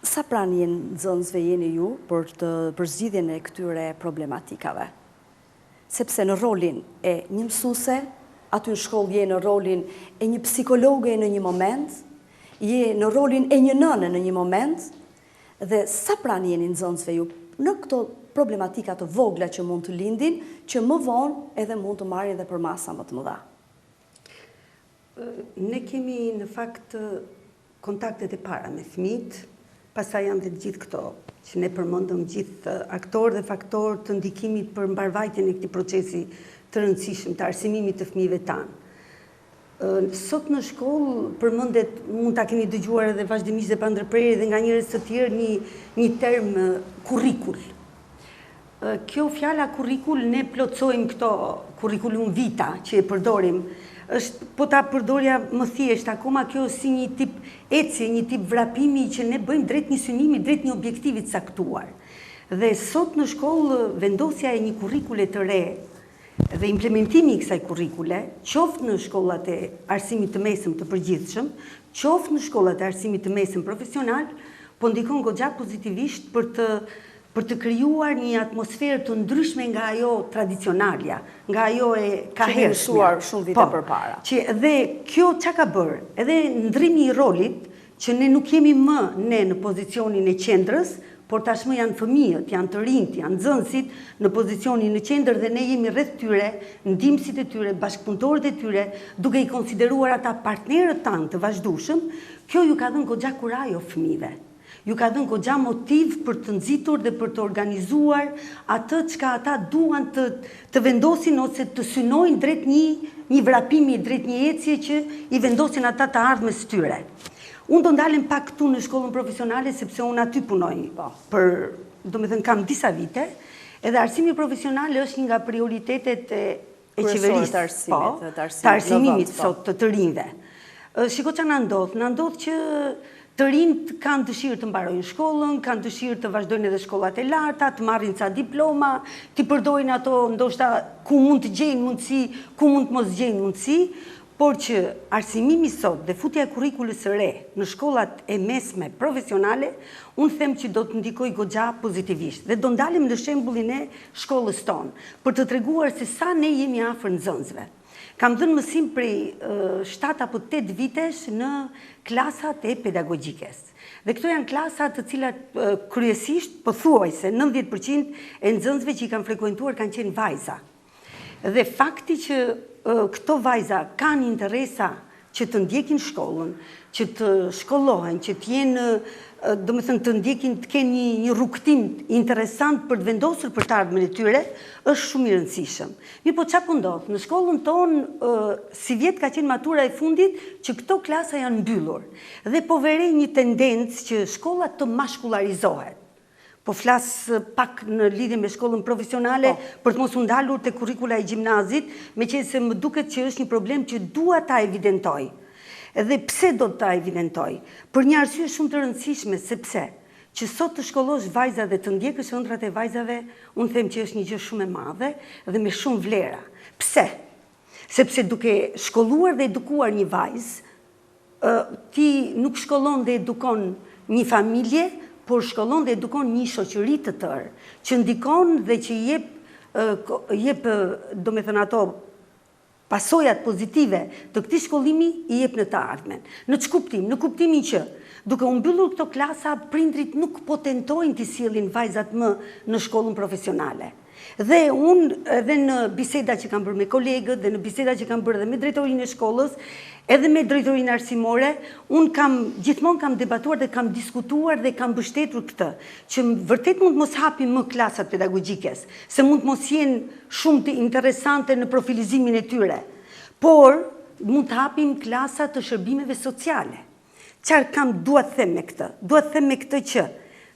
Sa pranë nxënësve jeni ju për zgjidhjen e këtyre problematikave? Sepse në rolin e një mësuese, aty në shkollë je në rolin e një psikologe në një moment, je në rolin e një nëne në një moment, dhe sa pranë jeni nxënësve ju në këto problematika të vogla që mund të lindin, që më vonë edhe mund të marrin dhe për masa më të mëdha? Ne kemi në fakt kontaktet e para me fëmijët, pastaj janë dhe gjithë këto që ne përmendëm, gjithë aktorë dhe faktorë të ndikimit për mbarvajtjen e këtij procesi të rëndësishëm të arsimimit të fëmijëve tanë. Sot në shkollë përmendet, mund ta keni dëgjuar edhe vazhdimisht dhe pa ndërprerje dhe nga njerëz të tjerë, një term kurrikul. Kjo fjala kurrikul, ne plotësojmë këto kurrikulum vita që e përdorim, është, po ta përdorja më thjesht, akoma kjo si një tip ecje, një tip vrapimi që ne bëjmë drejt një synimi, drejt një objektivi të caktuar. Dhe sot në shkollë vendosja e një kurrikule të re Dhe implementimi i kësaj kurrikule, qoftë në shkollat e arsimit të mesëm të përgjithshëm, qoftë në shkollat e arsimit të mesëm profesional, po ndikon goxha pozitivisht për të krijuar një atmosferë të ndryshme nga ajo tradicionalja, nga ajo e kahershme shumë vite përpara. Dhe kjo çka ka bërë, edhe ndrimi i rolit, që ne nuk jemi më ne në pozicionin e qendrës, por tashmë janë fëmijët, janë të rinjt, janë nxënësit në pozicionin në qendër dhe ne jemi rreth tyre, ndihmësit e tyre, bashkëpunëtorët e tyre, duke i konsideruar ata partnerët tanë të vazhdueshëm, kjo ju ka dhënë goxha kurajo fëmijëve. Ju ka dhënë goxha motiv për të nxitur dhe për të organizuar atë çka ata duan të vendosin ose të synojnë drejt një vrapimi, drejt një ecje që i vendosin ata të ardhmes tyre. Unë do ndalem pak këtu në shkollën profesionale, sepse unë aty punoj, kam disa vite, edhe arsimi profesional është një nga prioritetet e qeverisë, të arsimit sot të rinjve. Shiko që në ndodh që të rinjt kanë dëshirë të mbarojnë shkollën, kanë dëshirë të vazhdojnë edhe shkollat e larta, të marrin ca diploma, të përdojnë ato ndoshta ku mund të gjejnë mundësi, ku mund të mos gjejnë mundësi, por që arsimimi sot dhe futja e kurrikulës së re në shkollat e mesme profesionale, unë them që do të ndikoj goxha pozitivisht. Dhe do ndalim në shembullin e shkollës tonë, për të treguar se sa ne jemi afër nxënësve. Kam dhënë mësim prej 7 apo 8 vitesh në klasat e pedagogjikes. Dhe këto janë klasat të cilat kryesisht, pothuajse 90% e nxënësve që i kanë frekuentuar kanë qenë vajza. Dhe fakti që këto vajza kanë interesa që të ndjekin shkollën, që të shkollohen, që të jenë, të ndjekin, të kenë një rrugtim interesant për të vendosur për të ardhmen e tyre, është shumë i rëndësishëm. Po çfarë po ndodh? Në shkollën tonë, si vjet ka qenë matura e fundit, që këto klasa janë mbyllur. Dhe po verej një tendencë që shkollat të mashkullarizohet. Po flasë pak në lidhje me shkollën profesionale, për të mos u ndalur te kurrikula e gjimnazit, meqense më duket që është një problem që dua ta evidentoj. Edhe pse do ta evidentoj? Për një arsye shumë të rëndësishme, sepse që sot të shkollosh vajza dhe të ndjekësh ëndrat e vajzave, unë them që është një gjë shumë e madhe dhe me shumë vlera. Pse? Sepse duke shkolluar dhe edukuar një vajzë, ti nuk shkollon dhe edukon një familje, por shkollon dhe edukon një shoqëri të tërë, që ndikon dhe që jep ato pasojat pozitive të këtij shkollimi i jep në të ardhmen. Në ç'kuptim? Në kuptimin që duke u mbyllur këto klasa, prindrit nuk po tentojnë të sjellin vajzat më në shkollën profesionale. Dhe unë edhe në biseda që kam bërë me kolegët dhe në biseda që kam bërë edhe me drejtorinë e shkollës, edhe me drejtorinë arsimore, unë gjithmonë kam debatuar dhe kam diskutuar dhe kam mbështetur këtë, që vërtet mund mos hapim më klasat pedagogjikes, se mund mos jenë shumë të interesante në profilizimin e tyre, por mund të hapim klasat të shërbimeve sociale. Çfarë dua të them me këtë? Dua të them me këtë që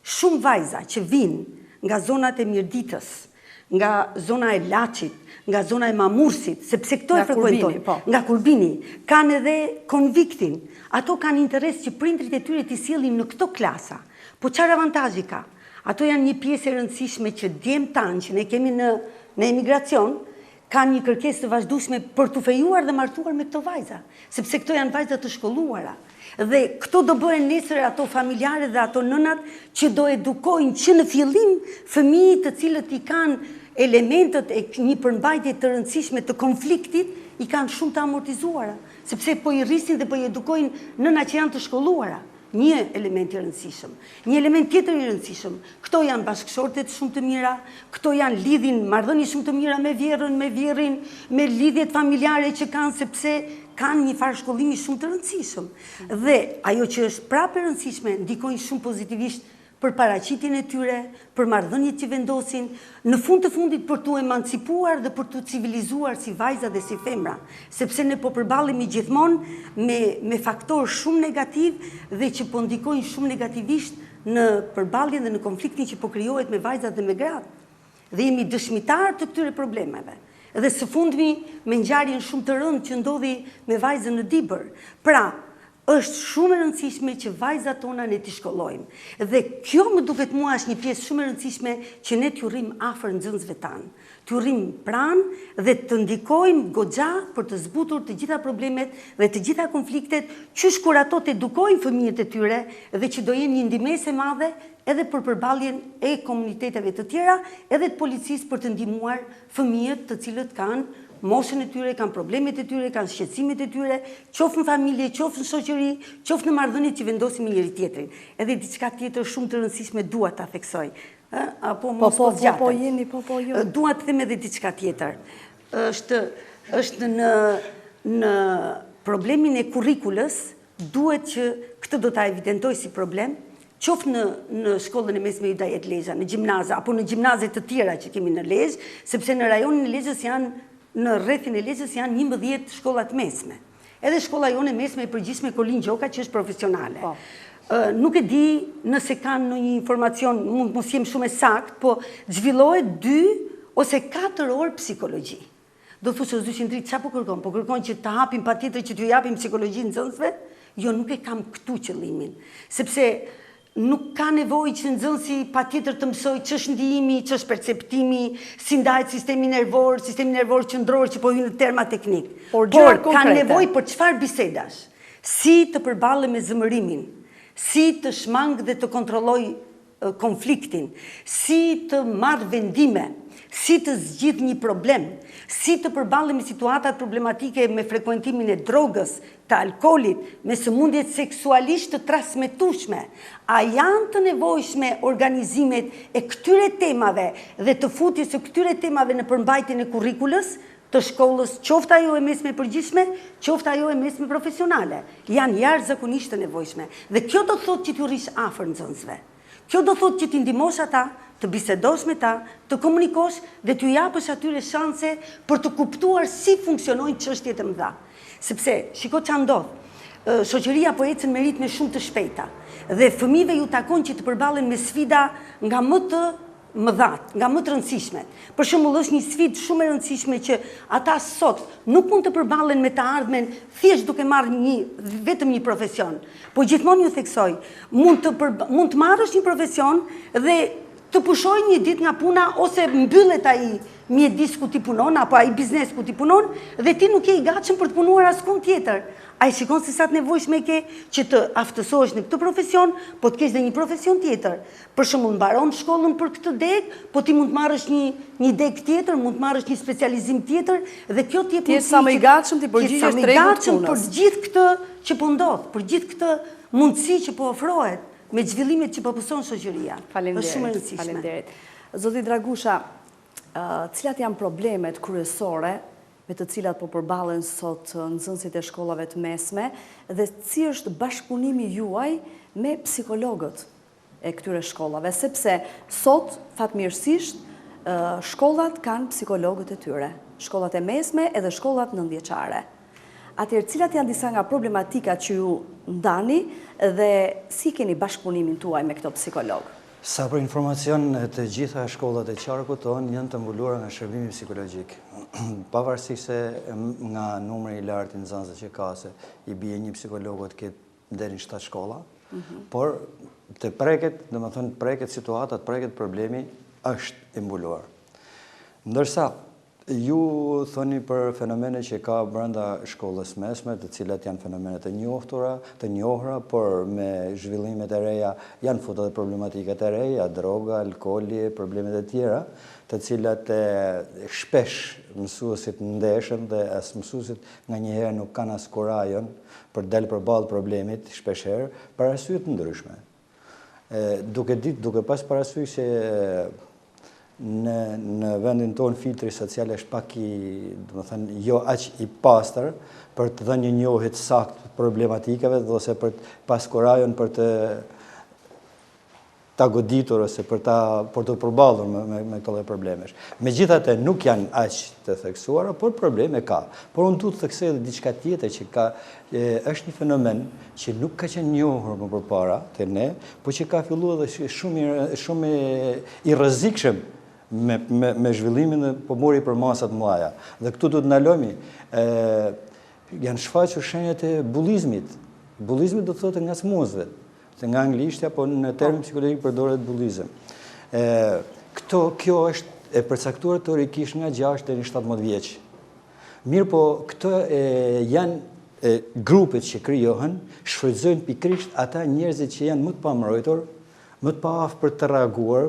shumë vajza që vinë nga zonat e Mirditës, nga zona e Laçit, nga zona e Mamursit, sepse këto e frekuentojnë, nga Kurbini, kanë edhe konviktin. Ato kanë interes që prindrit e tyre t'i sjellin në këto klasa. Po çfarë avantazhi ka? Ato janë një pjesë e rëndësishme që djemt tanë që ne kemi në emigracion, kanë një kërkesë të vazhdueshme për t'u fejuar dhe martuar me këto vajza, sepse këto janë vajza të shkolluara. Dhe këto do bëhen nesër ato familjare dhe ato nënat që do edukojnë që në fillim fëmijët të cilët i kanë elementet e një përmbajtje të rëndësishme të konfliktit, i kanë shumë të amortizuara, sepse po i rrisin dhe po i edukojnë nëna që janë të shkolluara. Një element i rëndësishëm. Një element tjetër i rëndësishëm. Këto janë bashkëshortet shumë të mira, këto janë lidhin, marrëdhënie shumë të mira me vjerrin, me lidhjet familjare që kanë, sepse kanë një farë shkollimi shumë të rëndësishëm. Dhe ajo që është prapë e rëndësishme, ndikojnë shumë pozitivisht për paraqitjen e tyre, për marrëdhëniet që vendosin, në fund të fundit për t'u emancipuar dhe për t'u civilizuar si vajza dhe si femra, sepse ne po përballemi gjithmonë me faktorë shumë negativ dhe që po ndikojnë shumë negativisht në përballjen dhe në konfliktin që po krijohet me vajzat dhe me gratë. Dhe jemi dëshmitar të këtyre problemeve. Dhe së fundmi me ngjarjen shumë të rëndë që ndodhi me vajzën në Dibër. Pra, është shumë e rëndësishme që vajzat tona ne t'i shkollojmë. Dhe kjo më duket mua është një pjesë shumë e rëndësishme që ne t'ju rrim afër nxënësve tanë. T'ju rrim pranë dhe të ndikojmë goxha për të zbutur të gjitha problemet dhe të gjitha konfliktet, qysh kur ato të edukojnë fëmijët e tyre dhe që do jenë një ndihmëse e madhe edhe për përballjen e komuniteteve të tjera, edhe të policisë për të ndihmuar fëmijët të cilët kanë moshën e tyre, kanë problemet e tyre, kanë shqetësimet e tyre, qoftë në familje, qoftë në shoqëri, qoftë në marrëdhëniet që vendosin me njëri tjetrin. Edhe diçka tjetër shumë të rëndësishme dua ta theksoj. Apo mos po zgjatem. Po jeni, po ju. Dua të them edhe diçka tjetër. Është në problemin e kurrikulës, duhet që këtë do ta evidentoj si problem, qoftë në shkollën e mesme Hidayet Lezhë, në gjimnaze, apo në gjimnaze të tjera që kemi në Lezhë, sepse në rajonin e Lezhës në rrethin e Lezhës janë 11 shkollat mesme. Edhe shkolla jone mesme e përgjithshme Kolin Gjoka që është profesionale. Nuk e di nëse kanë në një informacion, mund mos jem shumë e sakt, po zhvillohet 2 ose 4 orë psikologji. Do thoshë zyshin dritë, çfarë po kërkon? Po kërkon që të hapim patjetër që t'ju japim psikologji nxënësve? Jo, nuk e kam këtu qëllimin. Sepse nuk ka nevojë që nxënësi patjetër të mësoj ç'është ndihimi, ç'është perceptimi, si ndahet sistemi nervor qendror që po hyn në terma teknik. Por ka nevojë për çfarë bisedash? Si të përballet me zemërimin, si të shmang dhe të kontrolloj konfliktin, si të marrë vendime, si të zgjidh një problem, si të përballet me situatat problematike me frekuentimin e drogës, të alkoolit, me sëmundjet seksualisht të transmetueshme. A janë të nevojshme organizimet e këtyre temave dhe të futjes së këtyre temave në përmbajtjen e kurrikulës të shkollës, qoftë ajo e mesme përgjithshme, qoftë ajo e mesme profesionale. Janë jashtëzakonisht të nevojshme. Dhe kjo do të thotë që t'ju rish afër nxënësve. Kjo do thotë që t'i ndihmosh ata, të bisedosh me ta, të komunikosh dhe t'ju japësh atyre shanse për të kuptuar si funksionojnë çështjet e mëdha. Sepse, shiko ç'a ndodh, shoqëria po ecën me ritme shumë të shpejta dhe fëmijëve ju takon që të përballen me sfida nga më të mëdhat, nga më të rëndësishme. Për shembull, është një sfidë shumë e rëndësishme që ata sot nuk mund të përballen me të ardhmen thjesht duke marrë vetëm një profesion. Po gjithmonë ju theksoj, mund të marrësh një profesion dhe të pushoj një ditë nga puna ose mbyllet ai mjedis ku ti punon apo ai biznes ku ti punon dhe ti nuk je i gatshëm për të punuar askund tjetër. Ai shikon se sa të nevojshme ke që të aftësohesh në këtë profesion, po të kesh dhe një profesion tjetër. Për shembull, mbaron shkollën për këtë deg, po ti mund të marrësh një deg tjetër, mund të marrësh një specializim tjetër dhe kjo ti jep mundësi. Ti je sa më i gatshëm ti përgjigjesh tregut të punës. Për gjithë këtë që po ndodh, për gjithë këtë mundësi që po ofrohet me zhvillimet që po pëson shoqëria. Është shumë e rëndësishme. Faleminderit. Zoti Dragusha, cilat janë problemet kryesore me të cilat po përballen sot nxënësit e shkollave të mesme dhe si është bashkëpunimi juaj me psikologët e këtyre shkollave, sepse sot fatmirësisht shkollat kanë psikologët e tyre, shkollat e mesme edhe shkollat nëntëvjeçare. Atëherë, cilat janë disa nga problematikat që ju ndani dhe si keni bashkëpunimin tuaj me këto psikologë? Sa për informacion, të gjitha shkollat e qarkut tonë janë të mbuluara nga shërbimi psikologjik. Pavarësisht se nga numri i lartë i nxënësve që ka se i bie një psikologot këtë deri në 7 shkolla, por të preket, domethënë preket situata, të preket problemi është i mbuluar. Ndërsa ju thoni për fenomene që ka brenda shkollës mesme, të cilat janë fenomene të njohura, por me zhvillimet e reja janë futur edhe problematikat e reja, droga, alkooli, problemet e tjera, të cilat shpesh mësuesit ndeshen dhe as mësuesit nganjëherë nuk kanë as kurajon për del përballë problemit shpeshherë për arsye të ndryshme. Duke pas parasysh se në vendin tonë filtri social është pak jo aq i pastër për të dhënë një njohje të saktë problematikave ose për pas kurajon për ta goditur ose për të përballur me këto problemesh. Megjithatë nuk janë aq të theksuara, por probleme ka. Por unë duhet të theksoj edhe diçka tjetër që është një fenomen që nuk ka qenë njohur më përpara te ne, por që ka filluar edhe shumë i rrezikshëm me zhvillimin dhe po mori për masat mëdha. Dhe këtu duhet ndalojmë, janë shfaqur shenjat e bullizmit Bullizmi do të thotë ngacmuesve, se nga anglishtja, po në termin psikologjik përdoret bullizëm. Kjo është e përcaktuar teorikisht nga 6 deri në 17 vjeç. Mirë po, këto janë grupet që krijohen, shfrytëzojnë pikërisht ata njerëzit që janë më të pambrojtur, më të paaftë për të reaguar,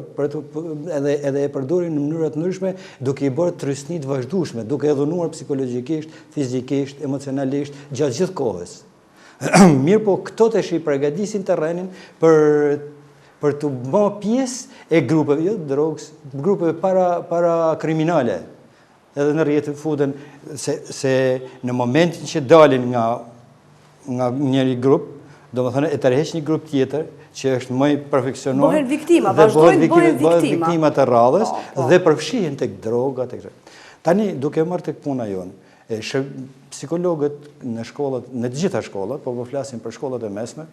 edhe e përdorin në mënyra të ndryshme, duke i bërë trysni të vazhdueshme, duke e dhunuar psikologjikisht, fizikisht, emocionalisht, gjatë gjithë kohës. Mirë po, këto të i përgatisin terrenin për të bërë pjesë e grupeve, jo drogës, grupeve para kriminale. Edhe në rrjetin futen se në momentin që dalin nga njëri grup, do më thënë e tërheq një grup tjetër, që është më i perfeksionuar, bëhen viktima, vazhdojnë bëhen viktima të radhës dhe përfshihen tek droga, tek. Tani duke marrë tek puna jonë, psikologët në shkollat, në të gjitha shkollat, po flasim për shkollat e mesme,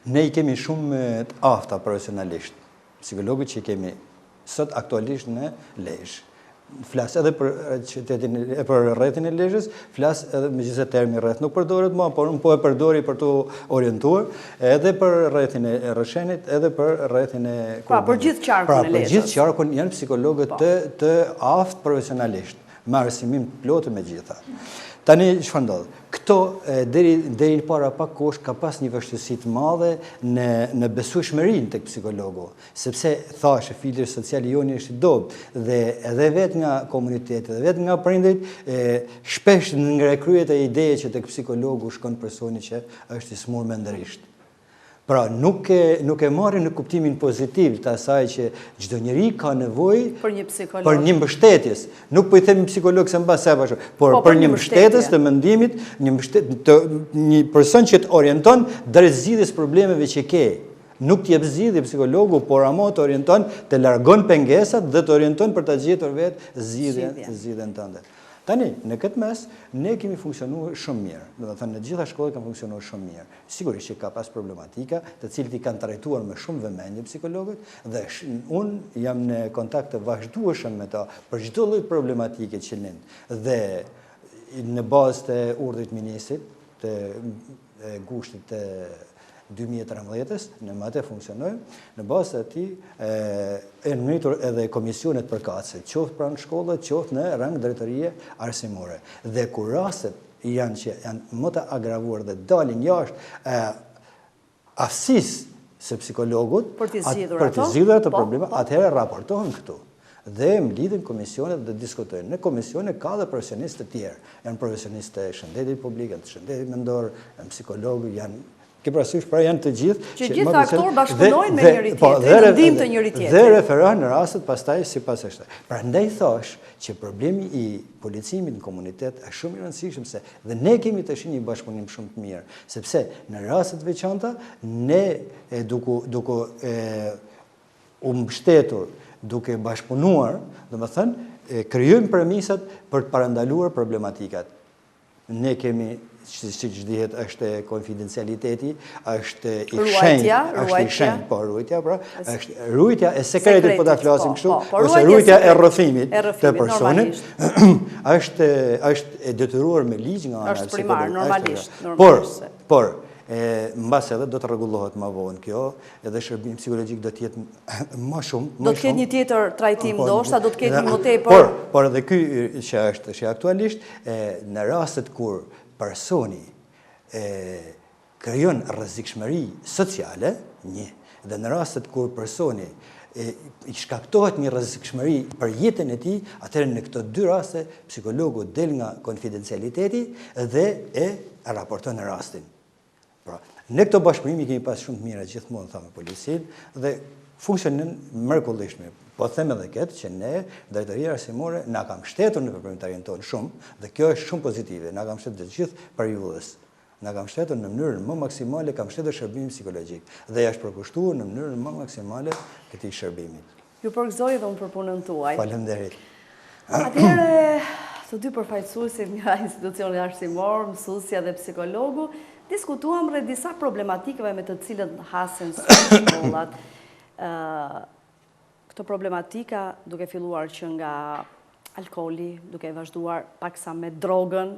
ne i kemi shumë të afta profesionalisht. Psikologët që i kemi sot aktualisht në Lezhë. Flas edhe për rrethin e Lezhës, flas edhe me gjithse termi rreth nuk përdoret më, por po e përdori për të orientuar, edhe për rrethin e Rrëshenit, edhe për rrethin e Kurbinit. Për gjithë qarkun e Lezhës. Për gjithë qarkun janë psikologët të aftë profesionalisht, me arsimim të plotë me gjitha. Tani çfarë ndodh? Këto deri para pak kohësh ka pas një vështirësi të madhe në besueshmërinë tek psikologu, sepse thashë filtri social i joni është i dobët dhe edhe vetë nga komuniteti dhe vetë nga prindërit shpesh ngrekryhet e ideje që tek psikologu shkon personi që është i smur mendërisht. Pra, nuk e marrin në kuptimin pozitiv të asaj që çdo njeri ka nevojë për një mbështetjes. Nuk po i themi psikolog se mbas sa bashkë, por për një mbështetës të mendimit, një person që të orienton drejt zgjidhjes problemeve që ke. Nuk t'jep zgjidhje psikologu, por ama të orienton, të largon pengesat dhe të orienton për ta gjetur vetë zgjidhjen tënde. Tani, në këtë mes, ne kemi funksionuar shumë mirë. Do të thënë, në gjitha shkollat kanë funksionuar shumë mirë. Sigurisht që ka pas problematika, të cilët i kanë trajtuar me shumë vëmendje psikologët, dhe unë jam në kontakt të vazhdueshëm me ta për çdo lloj problematike që lind. Dhe në bazë të urdhrit ministrit, të gushtit të 2013-ës, në mëte funksionojmë, në basë të ti e nëmitur edhe komisionet përkatëse, qoftë pranë shkollët, qoftë në rang drejtorie arsimore. Dhe kur rastet janë që janë më të agravuar dhe dalin jashtë aftësisë së psikologut, për të zgjidhur ato probleme, atëherë raportohen këtu. Dhe më lidhin komisionet dhe diskutojnë. Në komisione ka dhe profesionistë të tjerë. Janë profesionistë të shëndetit publik, janë të shëndetit mendor, janë psikologë, janë ke parasysh pra janë të gjithë që gjithë aktorë bashkëpunojnë me njëri tjetrin, në ndihmë të njëri tjetrit. Dhe referohen në rastet pastaj sipas asaj. Prandaj thash që problemi i policimit në komunitet është shumë i rëndësishëm se dhe ne kemi tash një bashkëpunim shumë të mirë, sepse në raste të veçanta ne duke u mbështetur, duke bashkëpunuar, domethënë krijojmë premisat për të parandaluar problematikat. Ne kemi siç dihet është konfidencialiteti, është i shenjtë, po ruajtja, pra, është ruajtja e sekretit po ta flasim kështu, ose ruajtja e rrëfimit të personit, është e detyruar me ligj nga ana e është primar, normalisht. Por mbas edhe do të rregullohet më vonë kjo, edhe shërbimi psikologjik do të jetë më shumë. Do të ketë një tjetër trajtim ndoshta, do të ketë më tepër. Por edhe ky që është aktualisht në rastet kur personi krijon rrezikshmëri sociale, dhe në rastet kur personi i shkaktohet një rrezikshmëri për jetën e tij, atëherë në këto dy raste psikologu del nga konfidencialiteti dhe e raporton në rastin. Pra, në këto bashkëpunime kemi pas shumë të mira gjithmonë tha me policinë dhe funksionon mrekullisht mirë. Po them edhe këtë që ne, drejtoria arsimore, na ka mbështetur në veprimtarinë tonë shumë dhe kjo është shumë pozitive. Na ka mbështetur të gjithë periudhës. Na ka mbështetur në mënyrën më maksimale, ka mbështetur shërbimin psikologjik dhe ja është përkushtuar në mënyrën më maksimale këtij shërbimit. Ju përgëzoj dhe unë për punën tuaj. Faleminderit. Atëherë, të dy përfaqësuesit nga institucioni arsimor, mësuesja dhe psikologu, diskutuam rreth disa problematikave me të cilët hasen shkollat. Këto problematika duke filluar që nga alkooli, duke vazhduar paksa me drogën,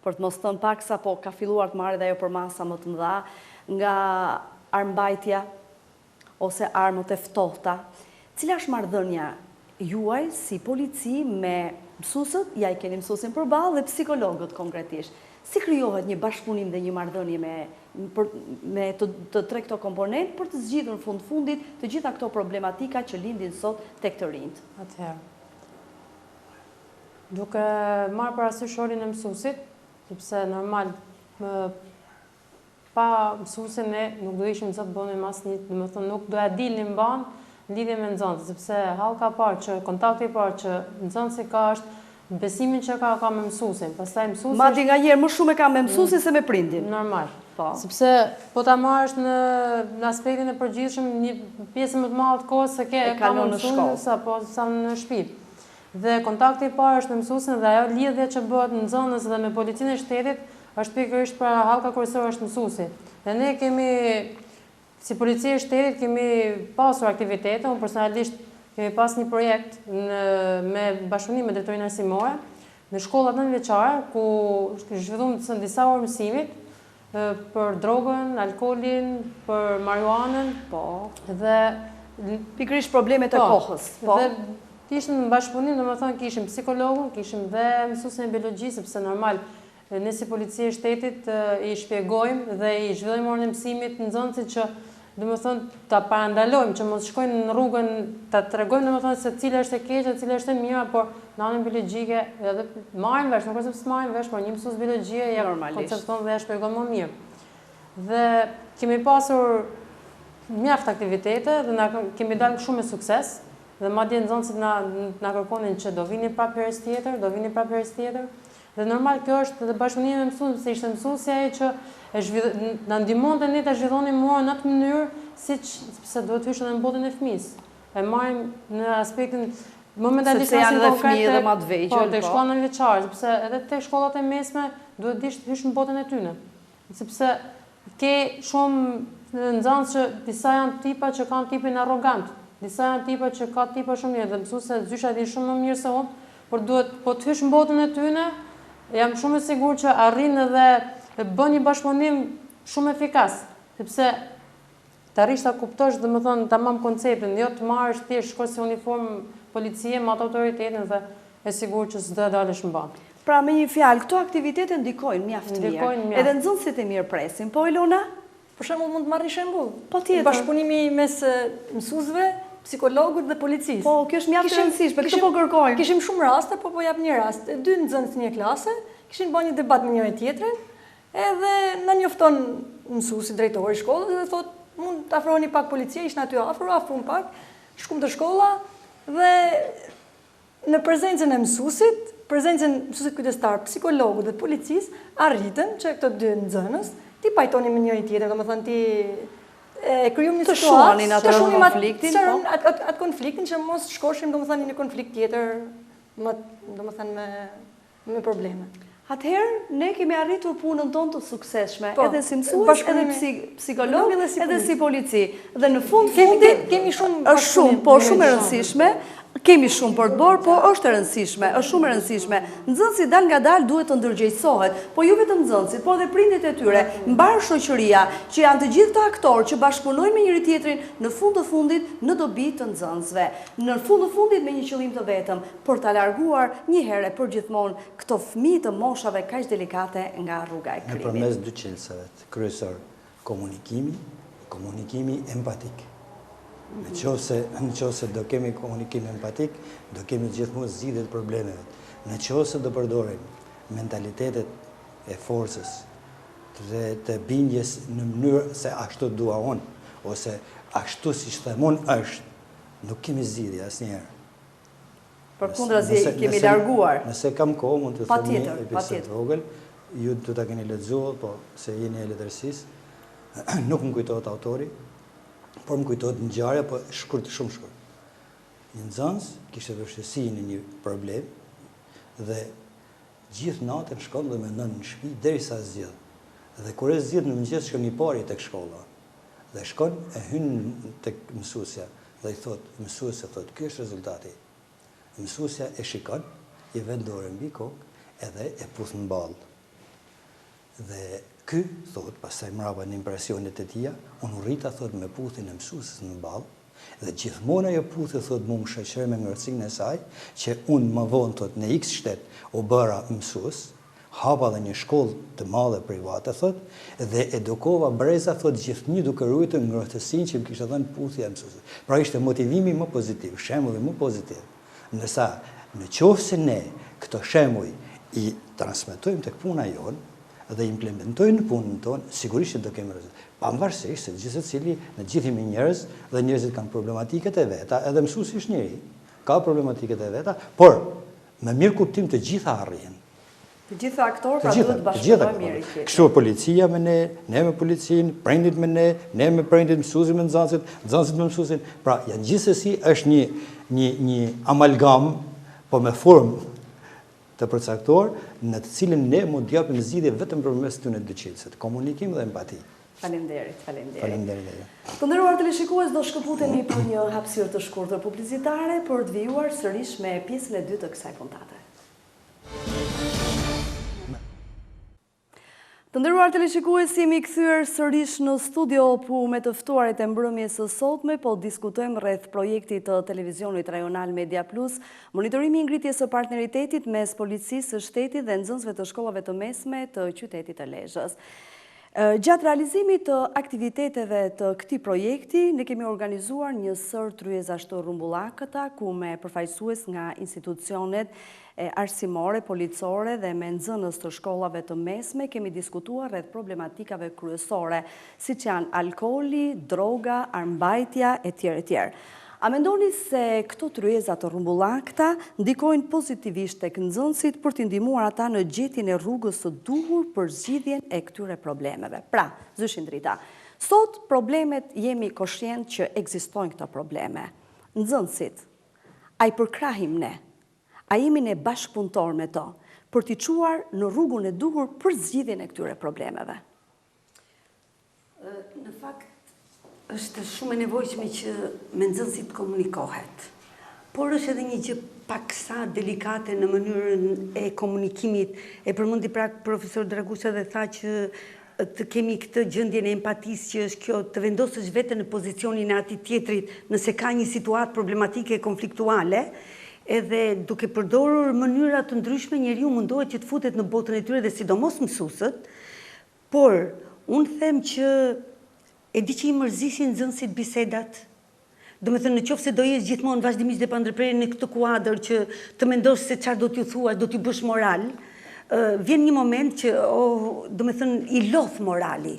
për të mos thënë pak sa po ka filluar të marrë dhe ajo për masa më të mëdha, nga armbajtja ose armët e ftohta. Cila është marrëdhënia juaj si polici me mësusët, ja i keni mësusin përballë, dhe psikologët konkretisht? Si krijohet një bashkëpunim dhe një marrëdhënie me të tre këto komponent për të zgjidhur në fundit të gjitha këto problematika që lindin sot tek të rinjt? Atëherë, duke marrë parasysh rolin e mësusit, sepse normal pa mësusin ne nuk do ishim sot bënim asnjë, domethënë nuk do ja dilnim banë lidhje me nxënësit, sepse hallka e parë që kontakti i parë që nxënësi ka është besimin që ka me mësusin. Pastaj mësuesi madje nganjëherë më shumë e ka me mësuesin se me prindin. Normal. Po. Sepse po ta marrësh në aspektin e përgjithshëm një pjesë më të madhe të kohës se ka kalon në shkollë sa në shtëpi. Dhe kontakti i parë është me mësuesin dhe ajo lidhje që bëhet në nxënës dhe me policinë e shtetit është pikërisht pra hallka kryesore është mësuesi. Dhe ne kemi si policia e shtetit kemi pasur aktivitete, unë personalisht kemi pas një projekt me bashkëpunim me drejtorinë arsimore në shkollat nënveçare ku zhvilluam disa orë mësimit për drogën, alkoolin, për marijuanën, dhe pikërisht problemet e kohës. Dhe ishim në bashkëpunim, domethënë kishim psikologun, kishim dhe mësuesin e biologjisë, sepse normal ne si policia e shtetit i shpjegojmë dhe i zhvillojmë orën e mësimit nxënësit që domethënë ta parandalojmë që mos shkojnë në rrugën, ta tregojmë domethënë se cila është e keqe, cila është e mira, por në anën biologjike edhe marrim vesh, nuk është se marrim vesh, por një mësues biologjie ja koncepton dhe ja shpjegon më mirë. Dhe kemi pasur mjaft aktivitete dhe kemi dalë shumë me sukses, dhe madje nxënësit na kërkonin që do vini prapë herës tjetër, dhe normal kjo është dhe bashkëpunimi me mësuesin, se ishte mësuesja ai që na ndihmonte ne ta zhvillonim morën në atë mënyrë sepse duhet hysh edhe në botën e fëmisë. E marrim në aspektin momentalisht sepse janë edhe fëmijë dhe më të vegjël. Po, tek shkolla nënveçare, sepse edhe tek shkollat e mesme duhet të hysh në botën e tyre. Sepse ke shumë nxënës që disa janë tipa që kanë tipin arrogant, disa janë tipa që ka tipa shumë mirë, dhe mësuesja zysha di shumë më mirë se unë, por duhet po të hysh në botën e tyre, jam shumë e sigurt që arrin edhe bën një bashkëpunim shumë efikas, sepse të arrish ta kuptosh, domethënë tamam konceptin, jo të marrësh thjesht shkosh si uniform policie me atë autoritetin dhe e sigurt që s'do dalësh mban. Pra me një fjalë, këto aktivitete ndikojnë mjaft mirë. Edhe nxënësit e mirë presin. Po Ilona? Për shembull mund të marrë shembull. Po tjetër. Bashkëpunimi mes mësuesve, psikologut dhe policisë. Po, kjo është mjaft e rëndësishme, këtë po kërkojmë. Kishim shumë raste, po jap një rast. Dy nxënës në një klase kishin bërë një debat me njëri tjetrin, edhe na njofton mësuesi drejtori i shkollës dhe thotë, mund të afroheni pak policia, ishte aty afrum pak, shkum të shkolla dhe në prezencën e mësuesit, prezencën mësuesit kujdestar, psikologut dhe policisë, arritën që këto dy nxënës ti pajtoni me njëri tjetrin, domethënë ti krijojmë një situatë, të shohim atë konfliktin që mos shkoshim domethënë në një konflikt tjetër, domethënë me probleme. Atëherë, ne kemi arritur punën tonë të suksesshme, edhe si mësues, edhe psikolog, edhe si polici. Dhe në fundit, kemi shumë është shumë, po shumë e rëndësishme, kemi shumë për të bërë, po është e rëndësishme, është shumë e rëndësishme. Nxënësit dal nga dal duhet të ndërgjegjësohet, po jo vetëm nxënësit, po edhe prindit e tyre, mbar shoqëria, që janë të gjithë të aktorë që bashkëpunojnë me njëri tjetrin në fund të fundit në dobi të nxënësve. Në fund të fundit me një qëllim të vetëm, për ta larguar një herë për gjithmonë këto fëmijë të moshave kaq delikate nga rruga e krimit. Nëpërmes dy çelësave kryesor, komunikimi empatik. Në qoftë do kemi komunikim empatik, do kemi gjithmonë zgjidhje të problemeve. Në qoftë do përdorim mentalitetet e forcës, të bindjes në mënyrë se ashtu dua unë, ose ashtu siç them unë është, nuk kemi zgjidhje asnjëherë. Përkundrazi kemi larguar. Nëse kam kohë mund të them një episod të vogël, ju do ta keni lexuar, po se jeni e letërsisë, nuk më kujtohet autori, por më kujtohet një ngjarje, po shumë shkurt. Një nxënës kishte vështirësi në një problem dhe gjithë natën shkon dhe mendon në shtëpi derisa zgjidh. Dhe kur e zgjidh në mëngjes shkon i pari tek shkolla. Dhe shkon e hyn tek mësuesja dhe i thot, mësuesja thot, ky është rezultati. Mësuesja e shikon, i vend dorën mbi kokë edhe e puth në ballë. Dhe ky, thot, pastaj mrapa në impresionet e tia, unë rrita, thot, me puthin e mësusës në balë, dhe gjithmonë ajo puthë, thot, mu më shoqëroi me ngërcinë e saj, që unë më vonë, thot, në X shtet u bëra mësues, hapa dhe një shkollë të madhe private, thot, dhe edukova breza, thot, gjithnjë duke ruajtur ngrohtësinë që më kishte dhënë puthja e mësuesit. Pra ishte motivimi më pozitiv, shembulli më pozitiv. Ndërsa në qoftë se ne këto shembuj i transmetojmë tek puna jonë dhe implementojnë punën tonë, sigurisht që do kemi rezultate. Pavarësisht se gjithë secili, në gjithë jemi njerëz dhe njerëzit kanë problematikat e veta, edhe mësuesi është njeri, ka problematikat e veta, por me mirë kuptim të gjitha arrin. Të gjitha aktorë pra duhet bashkëpunojmë mirë i tjetrin. Kështu policia me ne me policinë, prindit me ne me prindit, mësuesit me nxënësit me mësuesin. Pra, janë gjithsesi është një amalgam, po me formë të përcaktuar, në të cilën ne mund të japim zgjidhje vetëm përmes këtyre dy çështjeve, komunikim dhe empati. Faleminderit. Faleminderit. Të nderuar teleshikues, do shkëputemi për një hapësirë të shkurtër publicitare për të vijuar sërish me pjesën e dytë të kësaj puntate. Të nderuar teleshikues, jemi kthyer sërish në studio ku me të ftuarit e mbrëmjes së sotme po diskutojmë rreth projektit të televizionit rajonal Media Plus, monitorimi i ngritjes së partneritetit mes policisë së shtetit dhe nxënësve të shkollave të mesme të qytetit të Lezhës. Gjatë realizimit të aktiviteteve të këtij projekti, ne kemi organizuar një sër tryezësh të rrumbullakëta ku me përfaqësues nga institucionet arsimore, policore dhe me nxënës të shkollave të mesme kemi diskutuar rreth problematikave kryesore, siç janë alkooli, droga, armbajtja etj. A mendoni se këto tryeza të rrumbullakëta ndikojnë pozitivisht tek nxënësit për t'i ndihmuar ata në gjetjen e rrugës së duhur për zgjidhjen e këtyre problemeve? Pra, zyshin drita, sot problemet jemi koshient që ekzistojnë këto probleme. Nxënësit, a i përkrahim ne? A jemi ne bashkëpunëtor me to për t'i çuar në rrugën e duhur për zgjidhjen e këtyre problemeve? Në fakt, është shumë e nevojshme që me nxënësit komunikohet. Por është edhe një gjë paksa delikate në mënyrën e komunikimit. E përmendi pra profesor Dragusha dhe tha që të kemi këtë gjendjen e empatisë që është kjo të vendosësh veten në pozicionin e atij tjetrit nëse ka një situatë problematike konfliktuale, edhe duke përdorur mënyra të ndryshme njeriu mundohet që të futet në botën e tyre dhe sidomos mësuesët, por unë them që e di që i mërzisin nxënësit bisedat. Do me thënë, në qoftë se do jesh gjithmonë vazhdimisht dhe pa ndërprerje në këtë kuadër që të mendosh se çfarë do t'ju thuash, do t'ju bësh moral, vjen një moment që do me thënë i lodh morali.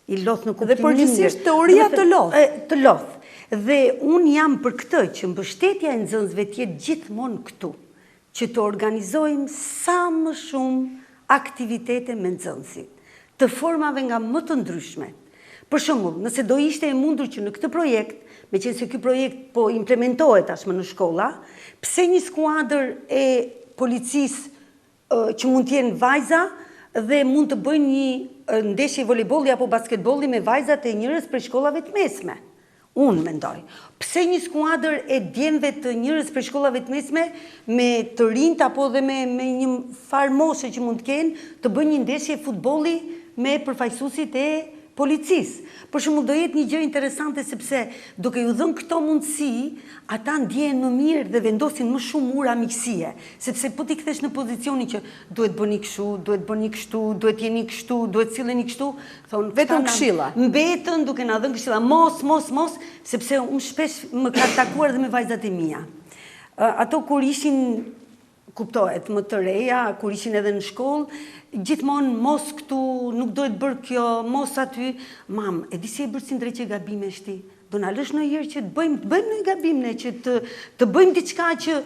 I lodh në kuptimin dhe përgjithsisht teoria të lodh. Të lodh. Dhe unë jam për këtë që mbështetja e nxënësve të jetë gjithmonë këtu, që të organizojmë sa më shumë aktivitete me nxënësit, të formave nga më të ndryshme. Për shembull, nëse do ishte e mundur që në këtë projekt, meqense se ky projekt po implementohet tashmë në shkolla, pse një skuadër e policisë që mund të jenë vajza dhe mund të bëjnë një ndeshje voleybolli apo basketbolli me vajzat e njerëz prej shkollave të mesme? Unë mendoj. Pse një skuadër e djemve të njerëz prej shkollave të mesme me të rinjt apo dhe me një farë moshe që mund të kenë të bëjnë një ndeshje futbolli me përfaqësuesit e policisë? Për shembull, do jetë një gjë interesante sepse duke ju dhënë këto mundësi, ata ndjehen më mirë dhe vendosin më shumë ura miqësie, sepse po ti kthesh në pozicionin që duhet bëni kështu, duhet bëni kështu, duhet jeni kështu, duhet silleni kështu, thonë vetëm këshilla. Mbetën duke na dhënë këshilla, mos, sepse unë shpesh më ka takuar dhe me vajzat e mia. Ato kur ishin, kuptohet, më të reja, kur ishin edhe në shkollë, gjithmonë mos këtu, nuk dojtë bërë kjo, mos aty. Mam, e di si e bërë si ndrej që gabime shti? Do na lësh në herë që të bëjmë në gabim ne, që të bëjmë diçka që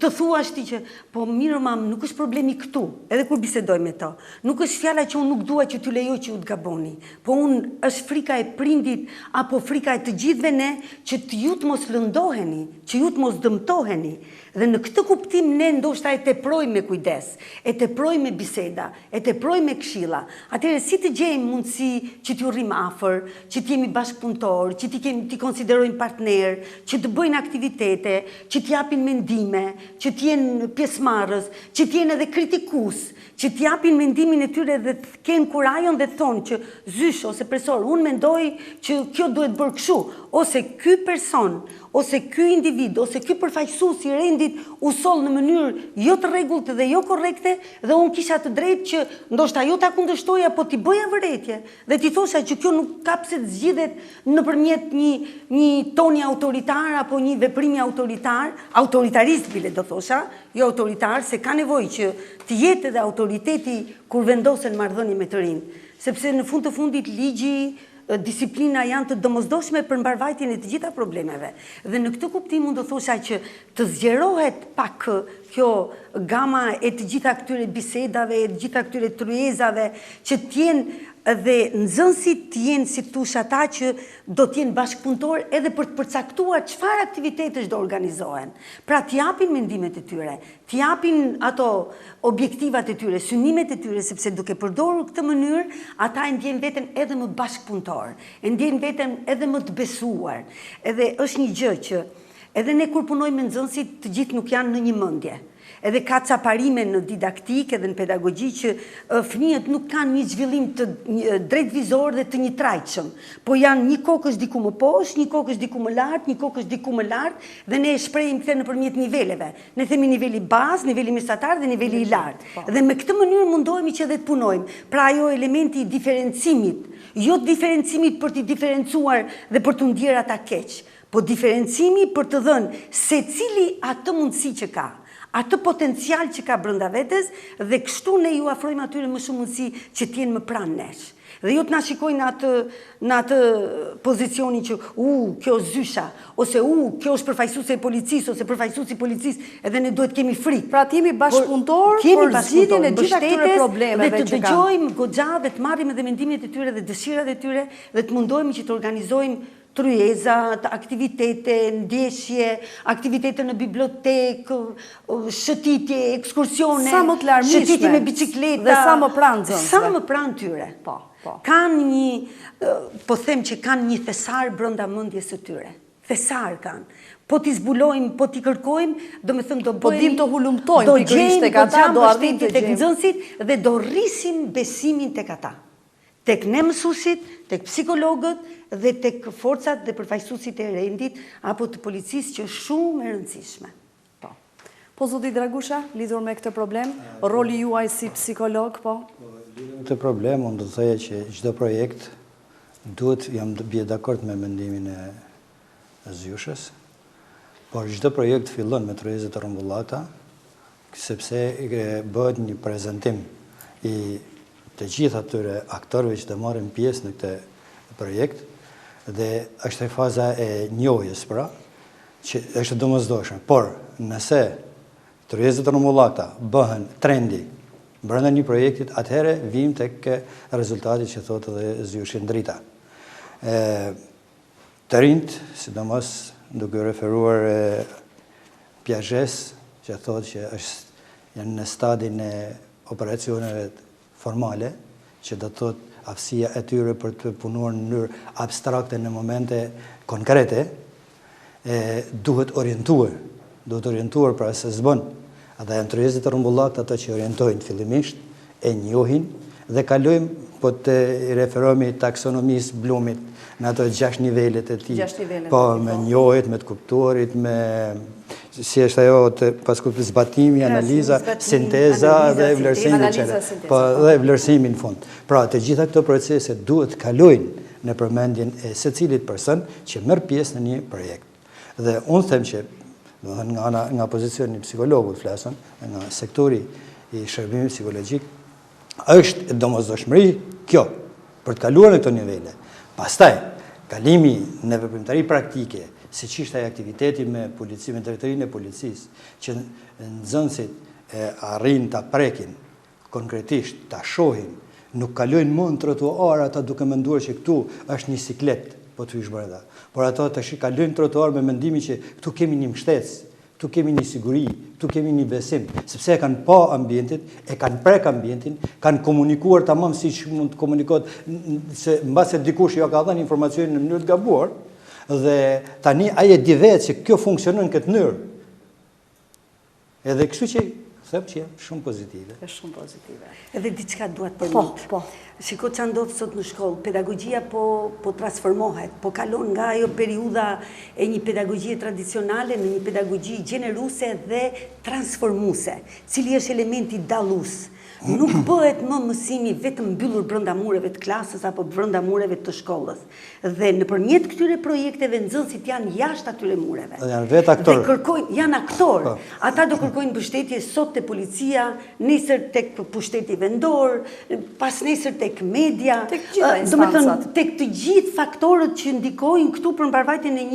të thuash ti që, po mirë mam, nuk është problemi këtu, edhe kur bisedoj me to. Nuk është fjala që unë nuk dua që t'ju lejoj që ju të gaboni, po unë është frika e prindit apo frika e të gjithve ne që ju të mos lëndoheni, që ju të mos dëmtoheni. Dhe në këtë kuptim ne ndoshta e teproj me kujdes, e teproj me biseda, e teproj me këshilla. Atëherë si të gjejmë mundësi që t'ju rrim afër, që t'jemi bashkëpunëtor, që t'i kemi t'i konsiderojnë partner, që të bëjnë aktivitete, që t'japin mendime, që t'jenë pjesëmarrës, që t'jenë edhe kritikus, që t'japin mendimin e tyre dhe t'kenë kurajon dhe thonë që zysh ose presor, unë mendoj që kjo duhet bërë kështu, ose ky person, ose ky individ, ose ky përfaqësues i rendit u soll në mënyrë jo të rregullte dhe jo korrekte dhe unë kisha të drejtë që ndoshta jo ta kundërshtoja, po t'i bëja vërejtje dhe t'i thosha që kjo nuk ka pse të zgjidhet nëpërmjet një toni autoritar apo një veprimi autoritarist bile do thosha, jo autoritar, se ka nevojë që të jetë edhe autoriteti kur vendosen marrëdhënie me të rinj, sepse në fund të fundit ligji disiplina janë të domosdoshme për mbarvajtjen e të gjitha problemeve. Dhe në këtë kuptim unë do thosha që të zgjerohet pak kjo gama e të gjitha këtyre bisedave, e të gjitha këtyre tryezave, që t'jenë dhe nxënësit t'jenë si tush ata që do t'jenë bashkëpunëtor edhe për të përcaktuar çfarë aktivitetesh do organizohen. Pra t'japin mendimet e tyre, t'japin ato objektivat e tyre, synimet e tyre, sepse duke përdorur këtë mënyrë, ata e ndjen veten edhe më bashkëpunëtor, e ndjen veten edhe më të besuar. Edhe është një gjë që edhe ne kur punojmë me nxënësit, të gjithë nuk janë në një mendje. Edhe ka ca parime në didaktik edhe në pedagogji që fëmijët nuk kanë një zhvillim të drejtvizor dhe të njëtrajtshëm, po janë një kokësh diku më poshtë, një kokësh diku më lart, një kokësh diku më lart dhe ne e shprehim këtë nëpërmjet niveleve. Ne themi niveli bazë, niveli mesatar dhe niveli i lartë. Dhe me këtë mënyrë mundohemi që edhe të punojmë. Pra ajo elementi i diferencimit, jo diferencimit për t'i diferencuar dhe për t'u ndjer ata keq, po diferencimi për të dhënë secili atë mundësi që ka, atë potencial që ka brenda vetes dhe kështu ne ju afrojmë atyre më shumë mundësi që t'jenë më pranë nesh. Dhe jo të na shikojnë në atë pozicionin që kjo është zysha, ose kjo është përfaqësuese e policisë, ose përfaqësuesi i policisë, edhe ne duhet kemi frikë. Pra t'jemi bashkëpunëtor për zgjidhjen e gjitha këtyre problemeve që kanë. Dhe të dëgjojmë goxha dhe të marrim edhe mendimet e tyre dhe dëshirat e tyre dhe të mundohemi që të organizojmë tryeza, aktivitete, ndeshje, aktivitete në bibliotekë, shëtitje, ekskursione, sa më të larmishme, shëtitje me bicikleta, dhe sa më pranë nxënësve. Sa më pranë tyre. Kanë po them që kanë një thesar brenda mendjes së tyre. Thesar kanë. Po t'i zbulojmë, po t'i kërkojmë, do me thëmë do bëjmë, po dim të hulumtojmë pikërisht tek ata, do arrim të tek nxënësit dhe do rrisim besimin tek ata. Tek ne mësuesit, tek psikologët dhe tek forcat dhe përfaqësuesit e rendit apo të policisë që është shumë e rëndësishme. Po zoti Dragusha, lidhur me këtë problem, roli juaj si psikolog, po? Lidhur me këtë problem, unë do të thoja që çdo projekt duhet, jam të bie dakord me mendimin e Zyshës, por çdo projekt fillon me tryezë të rrumbullata, sepse bëhet një prezantim i të gjitha atyre aktorëve që të marrin pjesë në këtë projekt dhe është e faza e njohjes pra, që është domosdoshme. Por nëse tryezët e rrumbullata bëhen trendi brenda një projektit, atëherë vim tek rezultati që thotë edhe Zyshi ndrita. Të rinjt, sidomos duke referuar Piaget, që thotë që janë në stadin e operacioneve formale, që do të thotë aftësia e tyre për të punuar në mënyrë abstrakte në momente konkrete, duhet orientuar pra se s'bën. Ata janë tryezët e rrumbullakta ato që orientojnë fillimisht, e njohin dhe kalojmë, po të referohemi taksonomisë Blumit në ato 6 nivelet e tij. Po me njohjet, me të kuptuarit, me si është ajo pasku zbatimi, analiza, sinteza dhe vlerësimi dhe vlerësimi në fund. Pra, të gjitha këto procese duhet kalojnë në përmendjen e secilit person që merr pjesë në një projekt. Dhe unë them që nga pozicioni psikologut flasën, nga sektori i shërbimit psikologjik, është domosdoshmëri kjo për të kaluar në këto nivele. Pastaj, kalimi në veprimtari praktike, si që ishte aktiviteti me drejtorinë e policisë, që nxënësit arrin të prekin konkretisht, të shohin, nuk kalojnë më në trotuar ata duke menduar që këtu është një siklet, po të vysh brenda. Por ato të kalojnë trotuar me mendimin që këtu kemi një mbështetës, këtu kemi një siguri, këtu kemi një besim, sepse e kanë pa ambientit, e kanë prek ambientin, kanë komunikuar tamam si që mund të komunikot, se mbase dikush jo ka dhënë informacionin në mënyrë të gabuar, Dhe tani aje di vetë që kjo funksionon këtë mënyrë. Edhe kështu që them që janë shumë pozitive. Është shumë pozitive. Edhe diçka duhet përmend. Po. Shiko që ndodh sot në shkollë, pedagogjia po transformohet, po kalon nga ajo periudha e një pedagogjie tradicionale në një pedagogji gjeneruese dhe transformuese, cili është elementi dallues. Nuk bëhet më mësimi vetëm mbyllur brenda mureve të klasës apo brenda mureve të shkollës. Dhe nëpërmjet këtyre projekteve nxënësit janë jashtë atyre mureve. Dhe janë vetë aktorë. Dhe kërkojnë, janë aktorë. Ata do kërkojnë mbështetje sot te policia, nesër tek pushteti vendor, pas nesër tek media, tek gjitha instancat. Tek të gjithë faktorët që ndikojnë këtu për mbarvajtjen e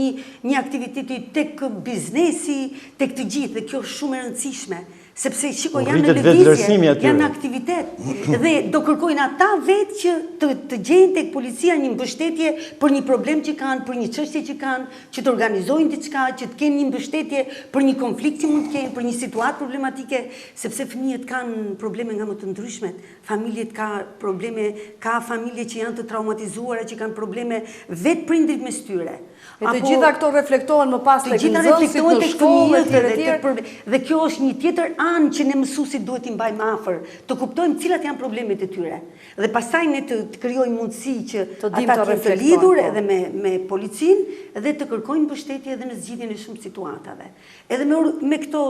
një aktiviteti, tek biznesi, tek të gjithë, dhe kjo është shumë e rëndësishme. Sepse shiko janë në lëvizje, janë aktivitet dhe do kërkojnë ata vetë që të gjejnë tek policia një mbështetje për një problem që kanë, për një çështje që kanë, që të organizojnë diçka, që të kenë një mbështetje për një konflikt që mund të kenë, për një situatë problematike, sepse fëmijët kanë probleme nga më të ndryshmet, familjet ka familje që janë të traumatizuara, që kanë probleme vetë prindrit mes tyre. E të gjitha këto reflektohen më pas tek nxënësit në shkollë dhe kjo është një tjetër anë që ne mësuesit duhet t'i mbajmë afër, të kuptojmë cilat janë problemet e tyre. Dhe pastaj ne të krijojmë mundësi që ata të lidhur edhe me policinë dhe të kërkojnë mbështetje edhe në zgjidhjen e shumë situatave. Edhe me këto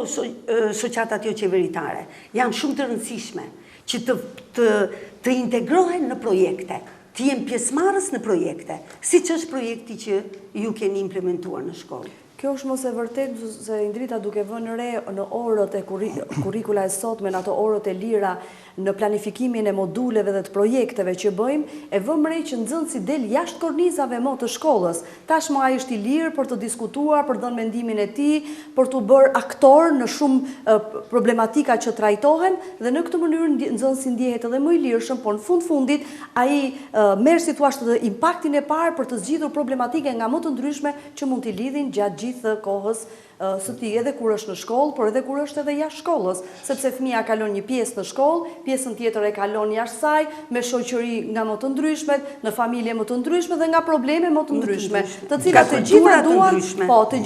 shoqatat jo qeveritare janë shumë të rëndësishme që të integrohen në projekte, të jenë pjesëmarrës në projekte, siç është projekti që ju keni implementuar në shkollë. Kjo është mos e vërtet se Indrita duke vënë re në orët e kurrikula e sotme, në ato orët e lira në planifikimin e moduleve dhe të projekteve që bëjmë, e vëmë re që nxënësi del jashtë kornizave më të shkollës. Tashmë ai është i lirë për të diskutuar, për dhënë mendimin e tij, për të bërë aktor në shumë problematika që trajtohen dhe në këtë mënyrë nxënësi ndihet edhe më i lirshëm, por në fundit ai merr si thua impaktin e parë për të zgjidhur problematike nga më të ndryshme që mund t'i lidhin gjatë gjithë kohës së tij, edhe kur është në shkollë, por edhe kur është edhe jashtë shkollës, sepse fëmia kalon një pjesë në shkollë, pjesën tjetër e kalon jashtë saj, me shoqëri nga më të ndryshmet, në familje më të ndryshme dhe nga probleme më të ndryshme, të cilat të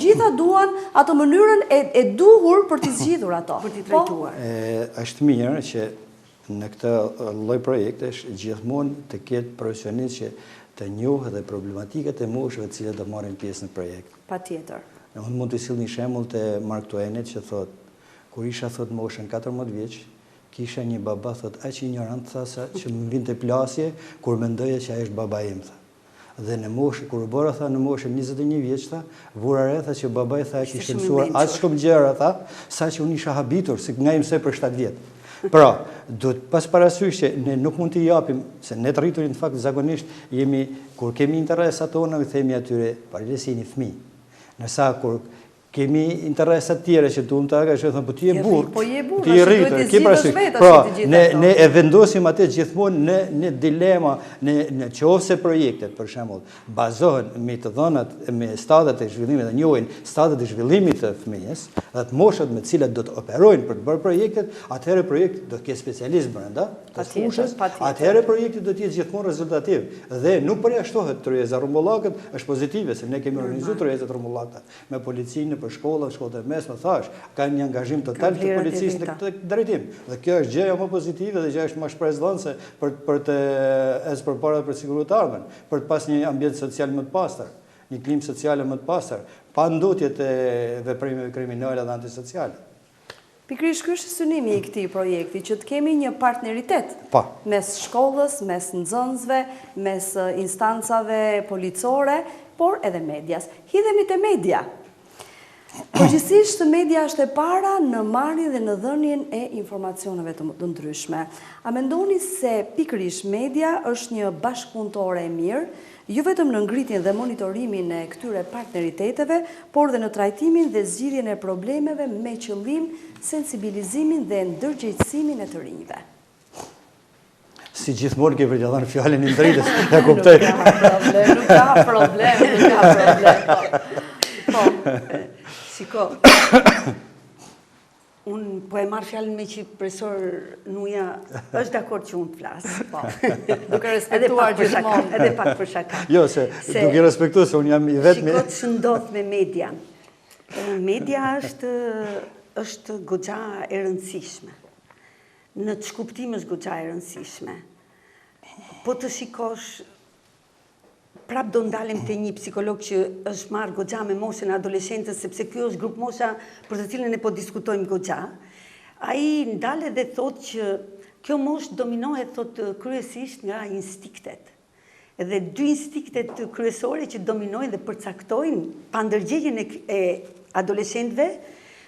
gjitha duan atë mënyrën e duhur për t'i zgjidhur ato. Për t'i trajtuar. Është mirë që në këtë lloj projektesh gjithmonë të ketë profesionistë që të njohë dhe problematikat e moshëve të cilat do marrin pjesë në projekt. Patjetër. Unë mund të sill një shembull të Mark Twainit që thot, kur isha thot moshën 14 vjeç, kisha një baba thot aq ignorant thasa që më vinte plasje kur mendoja që ai është baba im tha. Dhe në moshë kur u bëra tha në moshën 21 vjeç tha, vura re tha që babai tha kishte mësuar aq shumë gjëra tha, saqë unë isha habitur si nga imse për 7 vjet. Pra, duhet pas parasysh që ne nuk mund t'i japim, se ne të rriturin në fakt zakonisht jemi, kur kemi interesat tona, i themi atyre, parilesi një fëmijë. Nësa kur kemi interesat tjere që tu më të aga, që thëmë, po ti e burë, ti e rritër, ki parasysh. Pra, ne e vendosim atë gjithmonë në dilema, në qofse projektet, për shembull, bazohen me të dhënat, me stadiet e zhvillimit dhe njohin stadiet e zhvillimit të fëmijës, dhe të moshët me cilat do të operojnë për të bërë projektet, atëherë projekti do të ketë specialist brenda, të fushës, atëherë projekti do të jetë gjithmonë rezultativ. Dhe nuk përjashtohet tryeza rrumbullakët, është pozitive, se ne kemi organizuar tryezat rrumbullaka me policinë për shkolla, shkollat e mesme, thash, ka një angazhim total të policisë në këtë drejtim. Dhe kjo është gjëja më pozitive dhe gjëja është më shpresdhënëse për të përpara për siguruar të ardhmen, për të pas një ambient social më të pastër, një klimë sociale më të pastër, pa ndotje të veprimeve kriminale dhe antisociale. Pikërisht ky është synimi i këtij projekti, që të kemi një partneritet mes shkollës, mes nxënësve, mes instancave policore, por edhe medias. Hidhemi te media. Përgjithsisht media është e para në marrjen dhe në dhënien e informacioneve të ndryshme. A mendoni se pikërisht media është një bashkëpunëtore e mirë, jo vetëm në ngritjen dhe monitorimin e këtyre partneriteteve, por dhe në trajtimin dhe zgjidhjen e problemeve me qëllim sensibilizimin dhe ndërgjegjësimin e të rinjve? Si gjithmonë ke përgjithësuar fjalën Indritës, e kuptoj. Nuk ka problem. Po. Shiko, Unë po e marrë fjallën me që profesor Nuja është dakord që unë të flasë. Po, duke respektuar gjithmonë. Edhe pak për shaka. Jo, se duke respektu se unë jam i vetëmi. Shikot që ndodhë me media. Media është goxha e rëndësishme. Në të shkuptim është goxha e rëndësishme. Po të shikosh, prap do ndalem të një psikolog që është marrë goxha me moshën e adoleshentës, sepse kjo është grup mosha për të cilën e po diskutojmë goxha. Ai ndale dhe thot që kjo moshë dominohet thot kryesisht nga instiktet. Dhe dy instiktet kryesore që dominojnë dhe përcaktojnë pandërgjegjen e adoleshentëve,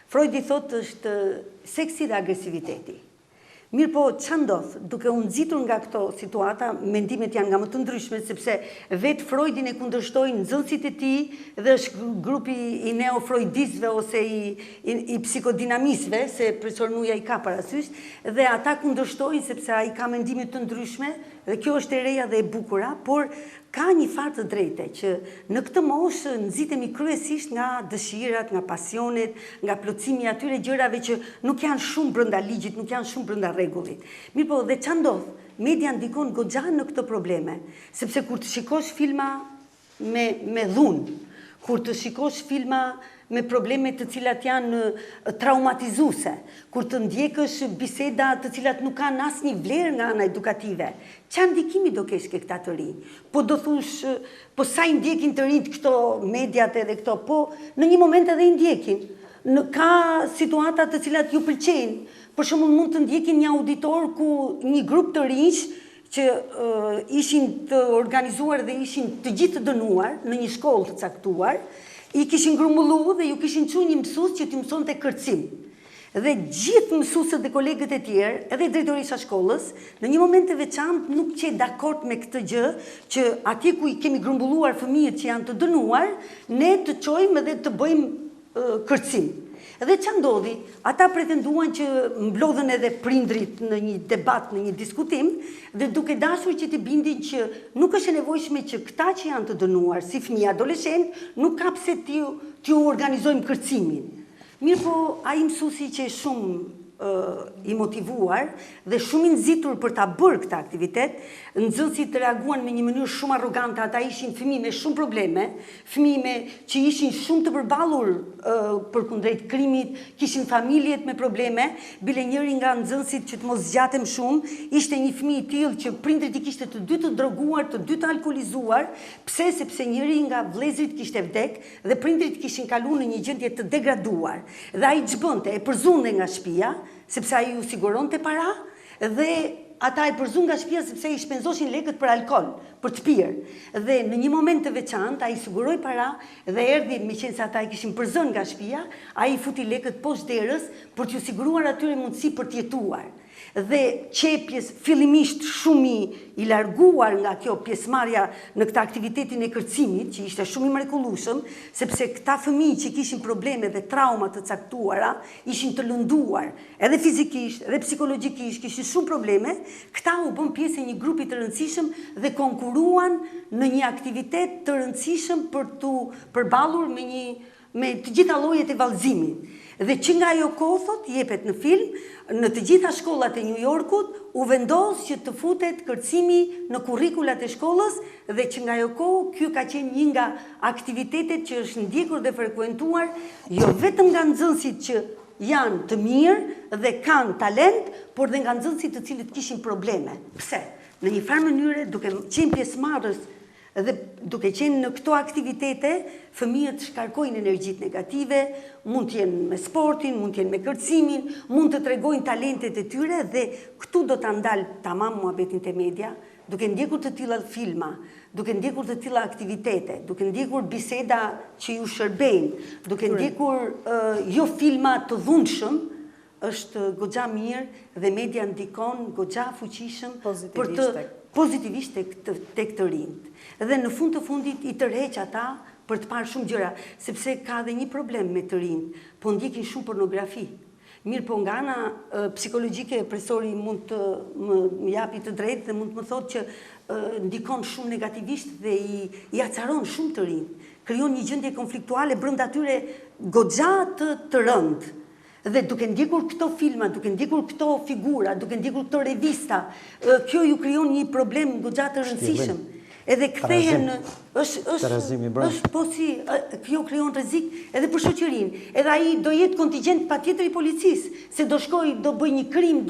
Freud i thot është seksi dhe agresiviteti. Mirë po, që ndodhë, duke unë nxitur nga këto situata, mendimet janë nga më të ndryshme, sepse vetë Freudin e kundërshtojnë nxënësit e tij dhe është grupi i neo-freudistëve ose i psikodinamisëve, se profesor Nuja i ka parasysh, dhe ata kundërshtojnë sepse ai ka mendime të ndryshme, dhe kjo është e reja dhe e bukura, por ka një farë të drejte që në këtë moshë nxitemi kryesisht nga dëshirat, nga pasionet, nga plotësimi i atyre gjërave që nuk janë shumë brenda ligjit, nuk janë shumë brenda rregullit. Mirë po, dhe ç'a ndodh? Media ndikon goxha në këto probleme, sepse kur të shikosh filma me dhunë, kur të shikosh filma me probleme të cilat janë traumatizuese, kur të ndjekësh biseda të cilat nuk kanë asnjë vlerë nga ana edukative, ç'a ndikimi do kesh ke këta të rinj? Po do thush, po sa i ndjekin të rinjt këto mediat edhe këto, po në një moment edhe i ndjekin. Ka situata të cilat ju pëlqejnë. Për shembull mund të ndjekin një auditor ku një grup të rinj që ishin të organizuar dhe ishin të gjithë të dënuar në një shkollë të caktuar, i kishin grumbullu dhe ju kishin çuar një mësues që t'i mësonte kërcim. Dhe gjithë mësuesët dhe kolegët e tjerë, edhe drejtorisha shkollës, në një moment të veçantë nuk qe dakord me këtë gjë, që atje ku i kemi grumbulluar fëmijët që janë të dënuar, ne të çojmë edhe të bëjmë kërcim. Dhe që ndodhi, ata pretenduan që mblodhen edhe prindrit në një debat, në një diskutim, dhe duke dashur që t'i bindin që nuk është e nevojshme që këta që janë të dënuar, si fëmijë adoleshent, nuk ka pse t'ju organizojmë kërcimin. Mirë po, ai mësuesi që është shumë i motivuar dhe shumë i nxitur për ta bërë këtë aktivitet, nxënësit reaguan me një mënyrë shumë arrogante, ata ishin fëmijë me shumë probleme, fëmijë që ishin shumë të përballur përkundrejt krimit, kishin familjet me probleme, bile njëri nga nxënësit që të mos zgjatem shumë, ishte një fëmijë i tillë që prindrit i kishte të dy të droguar, të dy të alkoolizuar, pse sepse njëri nga vëllezërit kishte vdek dhe prindrit kishin kaluar në një gjendje të degraduar. Dhe ai ç'bënte, e përzunte nga shtëpia, sepse ai u siguronte para dhe ata e përzun nga shtëpia sepse i shpenzoshin lekët për alkool, për të pirë. Dhe në një moment të veçantë ai siguroi para dhe erdhi, meqense ata i kishin përzën nga shtëpia, ai i futi lekët poshtë derës për t'ju siguruar atyre mundësi për të jetuar. Dhe qepjes fillimisht shumë i larguar nga kjo pjesëmarrja në këtë aktivitetin e kërcimit, që ishte shumë i mrekullueshëm, sepse këta fëmijë që kishin probleme dhe trauma të caktuara, ishin të lënduar, edhe fizikisht, edhe psikologjikisht, kishin shumë probleme, këta u bën pjesë e një grupi të rëndësishëm dhe konkuruan në një aktivitet të rëndësishëm për të përballur me të gjitha llojet e vallëzimit. Dhe që nga ajo kohë, thot, jepet në film, në të gjitha shkollat e New Yorkut, u vendos që të futet kërcimi në kurrikulat e shkollës dhe që nga ajo kohë, kjo ka qenë një nga aktivitetet që është ndjekur dhe frekuentuar, jo vetëm nga nxënësit që janë të mirë dhe kanë talent, por dhe nga nxënësit të cilët kishin probleme. Pse? Në një farë mënyre, duke qenë pjesëmarrës dhe duke qenë në këto aktivitete, fëmijët shkarkojnë energjitë negative, mund të jenë me sportin, mund të jenë me kërcimin, mund të tregojnë talentet e tyre dhe këtu do ta ndalë tamam muhabetin te media, duke ndjekur të tilla filma, duke ndjekur të tilla aktivitete, duke ndjekur biseda që ju shërbejnë, duke ndjekur jo filma të dhunshëm, është goxha mirë dhe media ndikon goxha fuqishëm për të pozitivisht tek të rinjt. Dhe në fund të fundit i tërheq ata për të parë shumë gjëra, sepse ka dhe një problem me të rinjt, po ndjekin shumë pornografi. Mirë po nga ana psikologjike, profesori mund të më japi të drejtë dhe mund të më thotë që ndikon shumë negativisht dhe i acaron shumë të rinjt. Krijon një gjendje konfliktuale brenda atyre goxha të rëndë. Dhe duke ndjekur këto filma, duke ndjekur këto figura, duke ndjekur këto revista, kjo ju krijon një problem goxha të rëndësishëm. Edhe kthehen është po si kjo krijon rrezik edhe për shoqërinë. Edhe ai do jetë kontingjent patjetër i policisë, se do shkojë, do bëj një krim,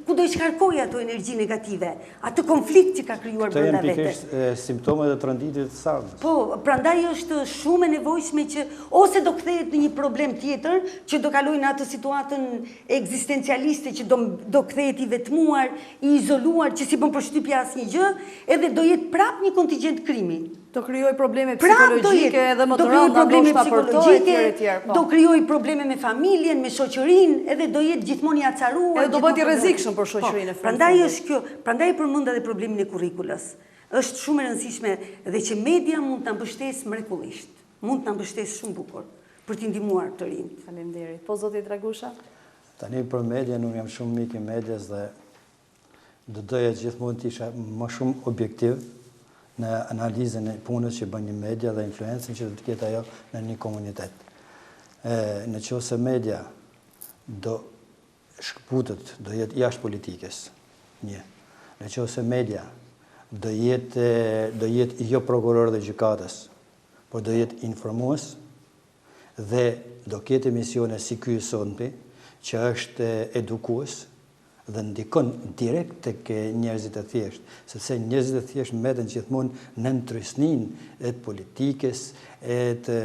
ku do i shkarkojë ato energji negative, atë konflikt që ka krijuar brenda vetes. Këto janë pikërisht simptomet e tranditit të sardhës. Po, prandaj është shumë e nevojshme që ose do kthehet në një problem tjetër, që do kalojë në atë situatën ekzistencialiste që do kthehet i vetmuar, i izoluar, që si bën përshtypje asnjë gjë, edhe do jetë prapë një kontingjent krimi. Do krijoj probleme psikologjike edhe më të rënda ndoshta për to etj. Do krijoj probleme me familjen, me shoqërinë, edhe do jetë gjithmonë i acaruar. Edhe do bëhet i rrezikshëm për shoqërinë. Prandaj është kjo, prandaj përmend edhe problemin e kurrikulës. Është shumë e rëndësishme dhe që media mund ta mbështesë mrekullisht. Mund ta mbështesë shumë bukur për t'i ndihmuar të rinjt. Faleminderit. Po zoti Dragusha? Tani për median, unë jam shumë mik i medias dhe do doja gjithmonë të isha më shumë objektiv në analizën e punës që bën një media dhe influencën që do të ketë ajo në një komunitet. Në qoftë se media do shkputet, do jetë jashtë politikës, një. Në qoftë se media do jetë jo prokuror dhe gjykatës, por do jetë informues dhe do ketë emisione si ky sonpi, që është edukues dhe ndikon direkt tek njerëzit e thjesht, sepse njerëzit e thjesht mbeten gjithmonë në trysninë e politikës, e të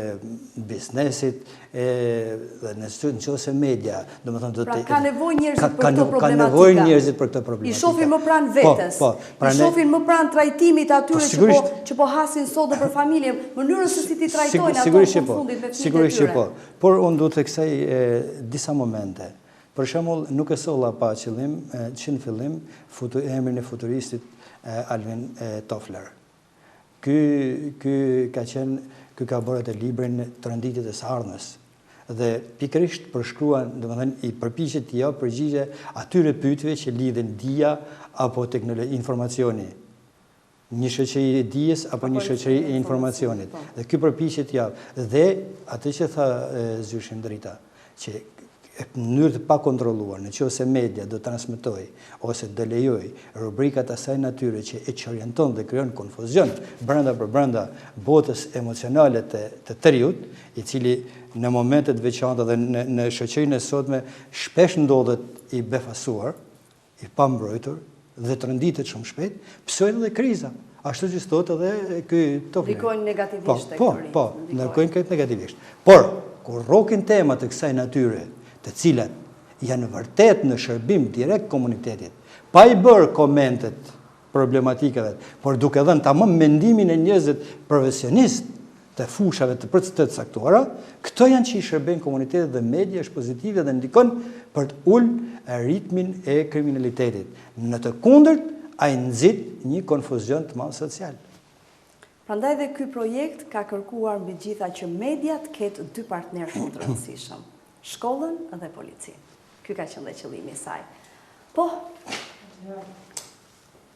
biznesit, dhe nëse media, domethënë do të ka nevojë njerëzit për këtë problematikë. Ka nevojë njerëzit për këtë problematikë. I shohin më pranë vetes. I shohin më pranë trajtimit atyre që po hasin sot për familjen, mënyrën se si ti trajtojnë ato në fundit me fëmijët e tyre. Sigurisht që po. Por unë duhet të kësaj disa momente. Për shembull, nuk e solla pa qëllim që në fillim emrin e futuristit Alvin Toffler. Ky ka bërë të librin Tranditit e Sardhës dhe pikërisht përshkruan, domethënë i përpiqet të japë përgjigje atyre pyetjeve që lidhen dija apo informacioni. Një shoqëri e dijes apo një shoqëri e informacionit. Dhe ky përpiqet të japë dhe atë që tha Zyrshim Drita, që në mënyrë të pakontrolluar, nëse media do transmetoj ose do lejoj rubrikat asaj natyre që e çorienton dhe krijon konfuzion brenda botës emocionale të triut, i cili në momente të veçanta dhe në shoqërinë e sotme shpesh ndodhet i befasuar, i pambrojtur dhe tronditet shumë shpejt, psojnë edhe kriza. Ashtu që thotë edhe ky Toffler. Ndikojnë negativisht tek ky. Po, ndikojnë negativisht. Por kur rrokin tema të kësaj natyre, të cilat janë vërtet në shërbim direkt komunitetit, pa i bërë komentet problematikave, por duke dhënë tamam mendimin e njerëzit profesionist të fushave të caktuara, këto janë që i shërbejnë komunitetit dhe media është pozitive dhe ndikon për të ulë ritmin e kriminalitetit. Në të kundërt, ai nxit një konfuzion të madh social. Prandaj dhe ky projekt ka kërkuar mbi gjitha që media të ketë dy partnerë shumë të rëndësishëm. Shkollën dhe policinë. Ky ka qenë dhe qëllimi i saj. Po,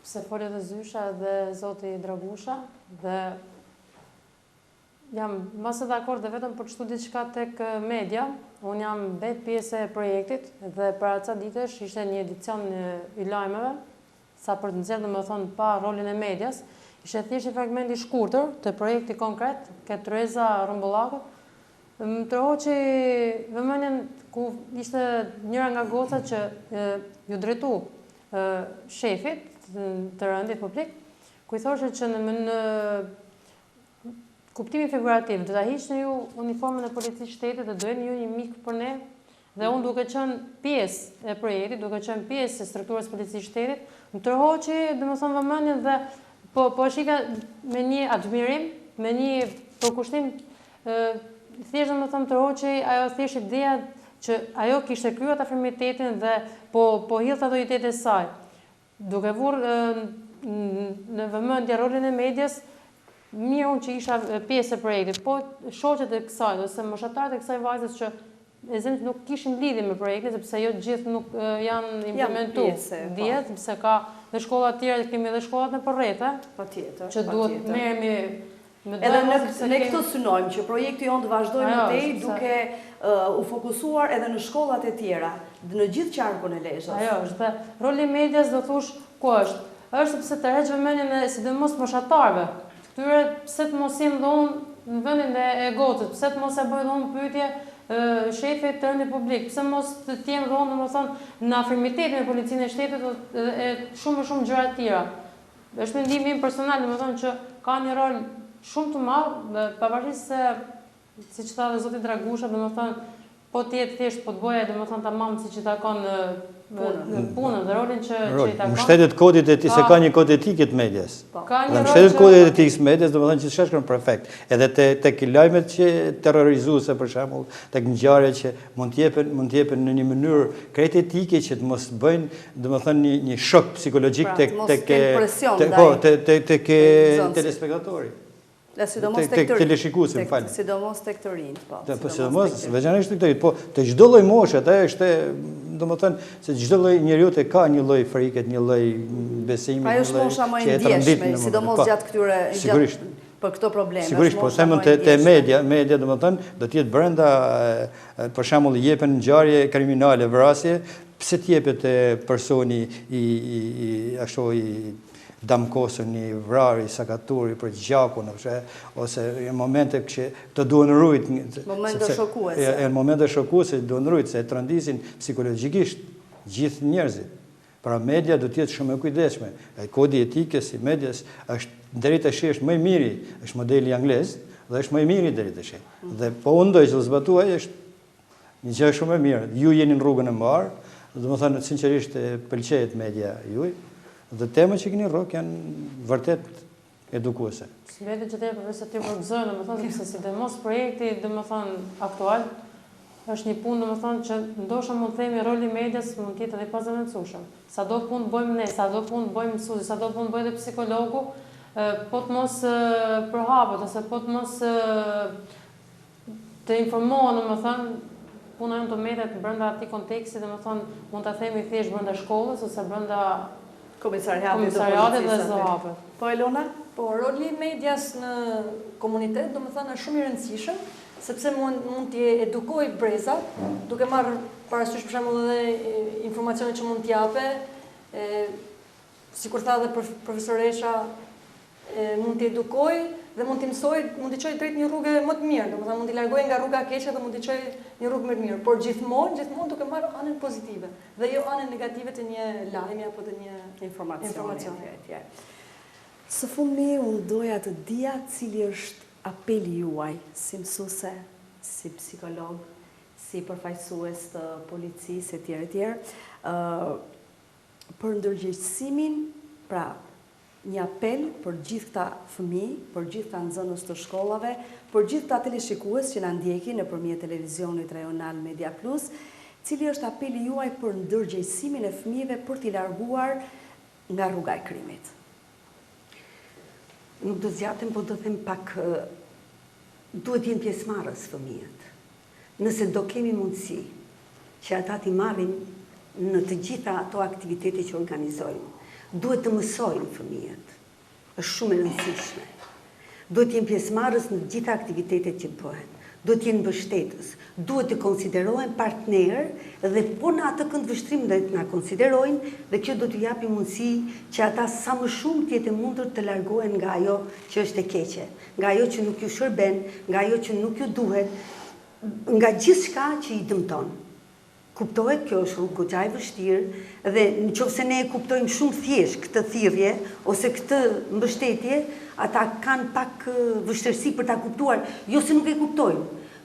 se folë dhe Zysha dhe zoti Dragusha, dhe jam masë dakord dhe vetëm për çdo diçka tek media. Unë jam vetë pjesë e projektit dhe para ca ditësh ishte një edicion i lajmeve, sa për të nxjerrë domethënë pa rolin e medias, ishte thjesht një fragment i shkurtër të projekti konkret ke Tereza Rrumbullakut. Më tërhoqi vëmendjen ku ishte njëra nga gocat që ju drejtu shefit të rëndit publik, ku i thoshe që në kuptimin figurativ do ta hiqni ju uniformën e policisë shtetit dhe do jeni ju një mik për ne, dhe unë duke qenë pjesë e projektit, duke qenë pjesë e strukturës policisë shtetit, më tërhoqi domethënë vëmendjen dhe po shika me një admirim, me një përkushtim thjesht domethënë tërhoqi ajo thjesht ideja që ajo kishte kryer atë afirmitetin dhe po hidhte ato idetë e saj. Duke vurë në vëmendje rolin e medias, mirë unë që isha pjesë e projektit, po shoqet e kësaj ose moshatarët e kësaj vajzës që nuk kishin lidhje me projektin, sepse jo gjithë nuk janë implementuar dihet, sepse ka dhe shkolla të tjera, kemi dhe shkollat në përreth, patjetër, që duhet merremi Edhe ne këtë synojmë që projekti jonë të vazhdojmë mëtej duke u fokusuar edhe në shkollat e tjera, në gjithë qarkun e Lezhës. Ajo, është roli i medias do thush ku është? Është sepse të reqë vëmendjen e sidomos moshatarëve. Këtyre pse të mos im dhonë në vendin e gocës, pse të mos e bëjë dhonë pyetje shefit të rëndi publik, pse mos të tjenë dhonë domethënë në afirmitetin e policinë e shtetit e shumë gjëra të tjera. Është mendimi im personal, domethënë që ka një rol shumë të madh, pavarësisht se, siç tha dhe zoti Dragusha, domethënë po të jetë thjesht po të bëja domethënë tamam siç i takon punën dhe rolin që i takon. Mbështetjet kodit se ka një kod etike të medias. Ka një rol. Mbështetjet kodit etikës së medias, domethënë që s'është perfekt. Edhe tek lajmet që terrorizuese për shembull, tek ngjarjet që mund të jepen në një mënyrë krejt etike që të mos bëjnë domethënë një shok psikologjik tek telespektatori. Sidomos tek teleshikuesi, më fal. Sidomos tek të rinjt, po. Sidomos veçanërisht tek të rinjt, po te çdo lloj moshe, atë është domethënë se çdo lloj njeriu te ka një lloj friket, një lloj besimi, një lloj. Ajo është mosha më e ndjeshme, sidomos gjatë këtyre për këto probleme. Sigurisht, po themën te media domethënë do të jetë brenda, për shembull jepen ngjarje kriminale, vrasje, pse të jepet personi ashtu i damkosën, i vrari, sakaturi për gjakun, ose në momente që të duhen rujt. Momente shokuese. Në momente shokuese duhen rujt, se të rëndisin psikologjikisht gjithë njerëzit. Pra media do të jetë shumë e kujdesshme. Kodi etikës i medias është deri tash është më i miri, është modeli anglez dhe është më i miri deri tash. Dhe po unë ndoj që zbatuaj është një gjë shumë e mirë. Ju jeni në rrugën e mbarë, domethënë sinqerisht pëlqejt media juaj. Dhe temët që keni rrok janë vërtet edukuese. Vetë që të përvesë të përgëzojnë, domethënë sepse sidomos projekti domethënë aktual është një punë domethënë që ndoshta mund të themi roli i medias mund të jetë edhe pas zaventsueshëm. Sado punë bëjmë ne, sado punë bëjmë mësuesi, sado punë bëjë edhe psikologu, po të mos përhapet ose po të mos të informohen domethënë puna jonë të merret brenda atij konteksti, domethënë mund ta themi thjesht brenda shkollës ose brenda Komisariatit dhe ZOAP. Po Elona? Po, roli i medias në komunitet, domethënë është shumë i rëndësishëm, sepse mund t'i edukoj breza, duke marrë parasysh për shembull edhe informacione që mund t'i jape, sikur tha dhe profesoresha, mund t'i edukoj dhe mund t'i mësoj, mund t'i çoj drejt një rrugë më të mirë, domethënë mund t'i largoj nga rruga e keqe dhe mund t'i çoj një rrugë më të mirë, por gjithmonë duke marrë anën pozitive dhe jo anën negative të një lajmi apo të një informacioni. Së fundmi, unë doja të dija cili është apeli juaj si mësuese, si psikolog, si përfaqësues të policisë etj. Për ndërgjegjësimin, pra një apel për gjithë këta fëmijë, për gjithë këta nxënës të shkollave, për gjithë këta teleshikues që na ndjekin nëpërmjet televizionit rajonal Media Plus, cili është apeli juaj për ndërgjegjësimin e fëmijëve për t'i larguar nga rruga e krimit? Nuk do zgjatem, po do them pak, duhet jenë pjesëmarrës fëmijët. Nëse do kemi mundësi që ata t'i marrin në të gjitha ato aktivitete që organizojmë, duhet të mësojnë fëmijët. Është shumë e rëndësishme. Duhet jenë pjesëmarrës në të gjitha aktivitetet që bëhen. Duhet jenë mbështetës. Duhet të konsiderohen partner dhe po në atë këndvështrim dhe na konsiderojnë dhe kjo do t'ju japi mundësi që ata sa më shumë të jetë mundur të largohen nga ajo që është e keqe, nga ajo që nuk ju shërben, nga ajo që nuk ju duhet, nga gjithçka që i dëmton. Kuptohet, kjo është rrugë goxha e vështirë dhe nëse ne e kuptojmë shumë thjesht këtë thirrje ose këtë mbështetje, ata kanë pak vështirësi për ta kuptuar, jo se nuk e kuptojnë,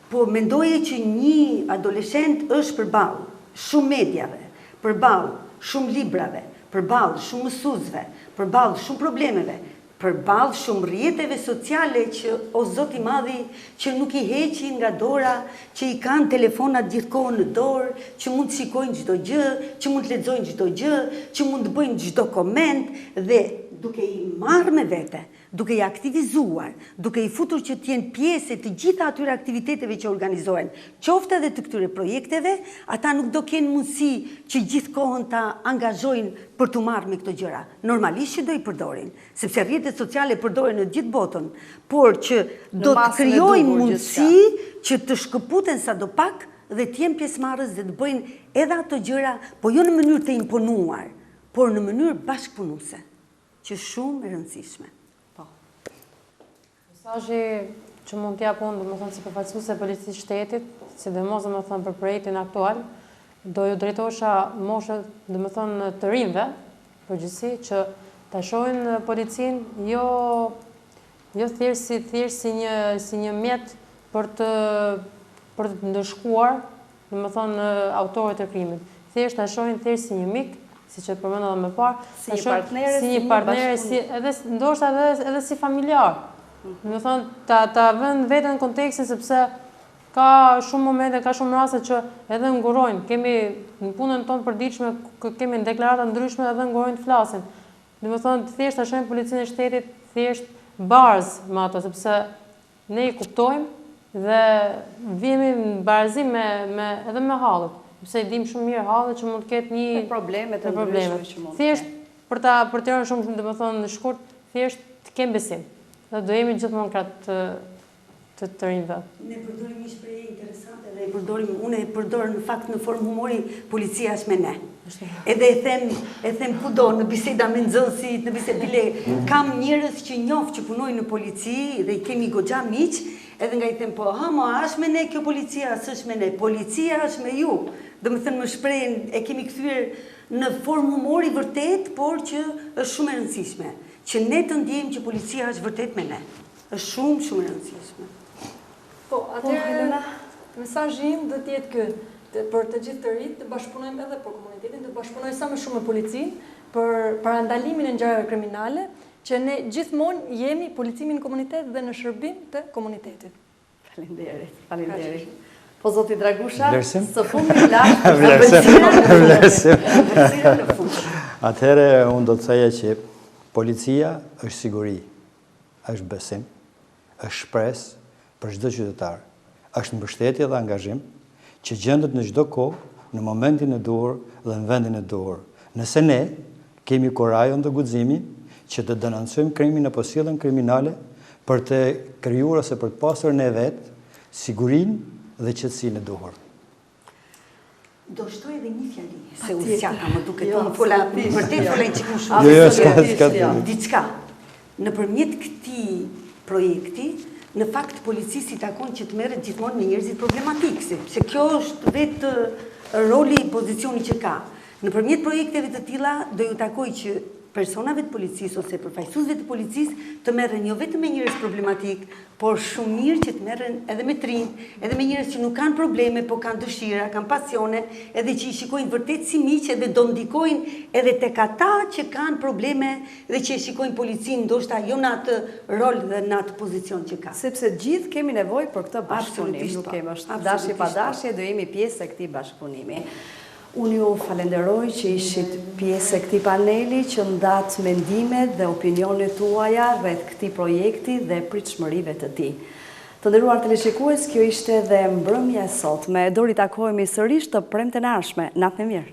po mendoje që një adoleshent është përballë shumë mediave, përballë shumë librave, përballë shumë mësuesve, përballë shumë problemeve, përballë shumë rrjeteve sociale që o Zoti i Madhi që nuk i heqin nga dora, që i kanë telefonat gjithkohën në dorë, që mund të shikojnë çdo gjë, që mund të lexojnë çdo gjë, që mund të bëjnë çdo koment dhe duke i marrë me vete, duke i aktivizuar, duke i futur që t'jenë pjesë të gjitha atyre aktiviteteve që organizohen, qoftë edhe të këtyre projekteve, ata nuk do kenë mundësi që gjithë kohën ta angazhojnë për t'u marrë me këto gjëra. Normalisht që do i përdorin, sepse rrjetet sociale përdoren në gjithë botën, por që do të krijojnë mundësi që të shkëputen sadopak dhe t'jenë pjesëmarrës dhe të bëjnë edhe ato gjëra, po jo në mënyrë të imponuar, por në mënyrë bashkëpunuese, që shumë e rëndësishme. Mesazhi që mund t'jap unë, domethënë si përfaqësuese e policisë shtetit, sidomos domethënë për projektin aktual, do ju drejtohesha moshës domethënë të rinjve, përgjithësi që ta shohin policinë jo thjesht si një mjet për të ndëshkuar, domethënë autorët e krimit. Thjesht ta shohin thjesht si një mik, siç e përmenda më parë, si një partnere, ndoshta edhe si familjar. Domethënë ta vënë veten në kontekstin sepse ka shumë momente, ka shumë raste që edhe ngurojnë. Kemi në punën tonë përditshme, kemi deklarata ndryshme edhe ngurojnë të flasin. Domethënë thjesht ta shohim policinë e shtetit thjesht barzë me ato, sepse ne i kuptojmë dhe vjemi në barazim edhe me hallet. Sepse i dim shumë mirë hallet që mund të ketë një problemet e ndryshme që mund të ketë. Thjesht për të qenë shumë domethënë shkurt, thjesht të kem besim. Dhe do jemi gjithmonë kratë të rinjve. Ne përdorim një shprehje interesante dhe unë e përdor në fakt në formë humori, policia është me ne. Edhe e them kudo në biseda me nxënësit, në biseda bile kam njerëz që njoh që punojnë në polici dhe i kemi goxha miq, edhe nga i them po, është me ne kjo policia, s'është me ne, policia është me ju. Domethënë më shprehen e kemi kthyer në formë humori vërtet, por që është shumë e rëndësishme. Që ne të ndjejmë që policia është vërtet me ne. Është shumë, shumë e rëndësishme. Po, atëherë, mesazhi im do të jetë ky, për të gjithë të rinjt, të bashkëpunojmë edhe për komunitetin, të bashkëpunojmë sa më shumë me policinë për parandalimin e ngjarjeve kriminale, që ne gjithmonë jemi policimin në komunitet dhe në shërbim të komunitetit. Faleminderit. Po zoti Dragusha, së fundi lart. Atëherë unë do të theja që policia është siguri, është besim, është shpresë për çdo qytetar, është mbështetje dhe angazhim që gjendet në çdo kohë, në momentin e duhur dhe në vendin e duhur. Nëse ne kemi kurajon dhe guximin që të denoncojmë krimin apo sjelljen kriminale për të krijuar ose për të pasur ne vetë sigurinë dhe qetësinë e duhur. Do shtoj edhe një fjali, se u zgjata më duket unë vërtet fola një çikun shumë. Diçka. Nëpërmjet këtij projekti, në fakt policisë i takon që të merret gjithmonë me njerëzit problematik, sepse kjo është vetë roli i pozicionit që ka. Nëpërmjet projekteve të tilla do ju takoj që personave të policisë ose përfaqësuesve të policisë të merren jo vetëm me njerëz problematik, por shumë mirë që të merren edhe me trinj, edhe me njerëz që nuk kanë probleme, por kanë dëshira, kanë pasione, edhe që i shikojnë vërtet si miq edhe do ndikojnë edhe tek ata që kanë probleme dhe që e shikojnë policinë ndoshta jo në atë rol dhe në atë pozicion që ka. Sepse gjithë kemi nevojë për këtë bashkëpunim, nuk kemi dashje pa dashje, do jemi pjesë e këtij bashkëpunimi. Unë ju falenderoj që ishit pjesë e këtij paneli që ndat mendimet dhe opinionet tuaja rreth këtij projekti dhe pritshmërive të tij. Të nderuar teleshikues, kjo ishte edhe mbrëmja e sotme. Do ritakohemi sërish të premten e ardhshme. Natë e mirë.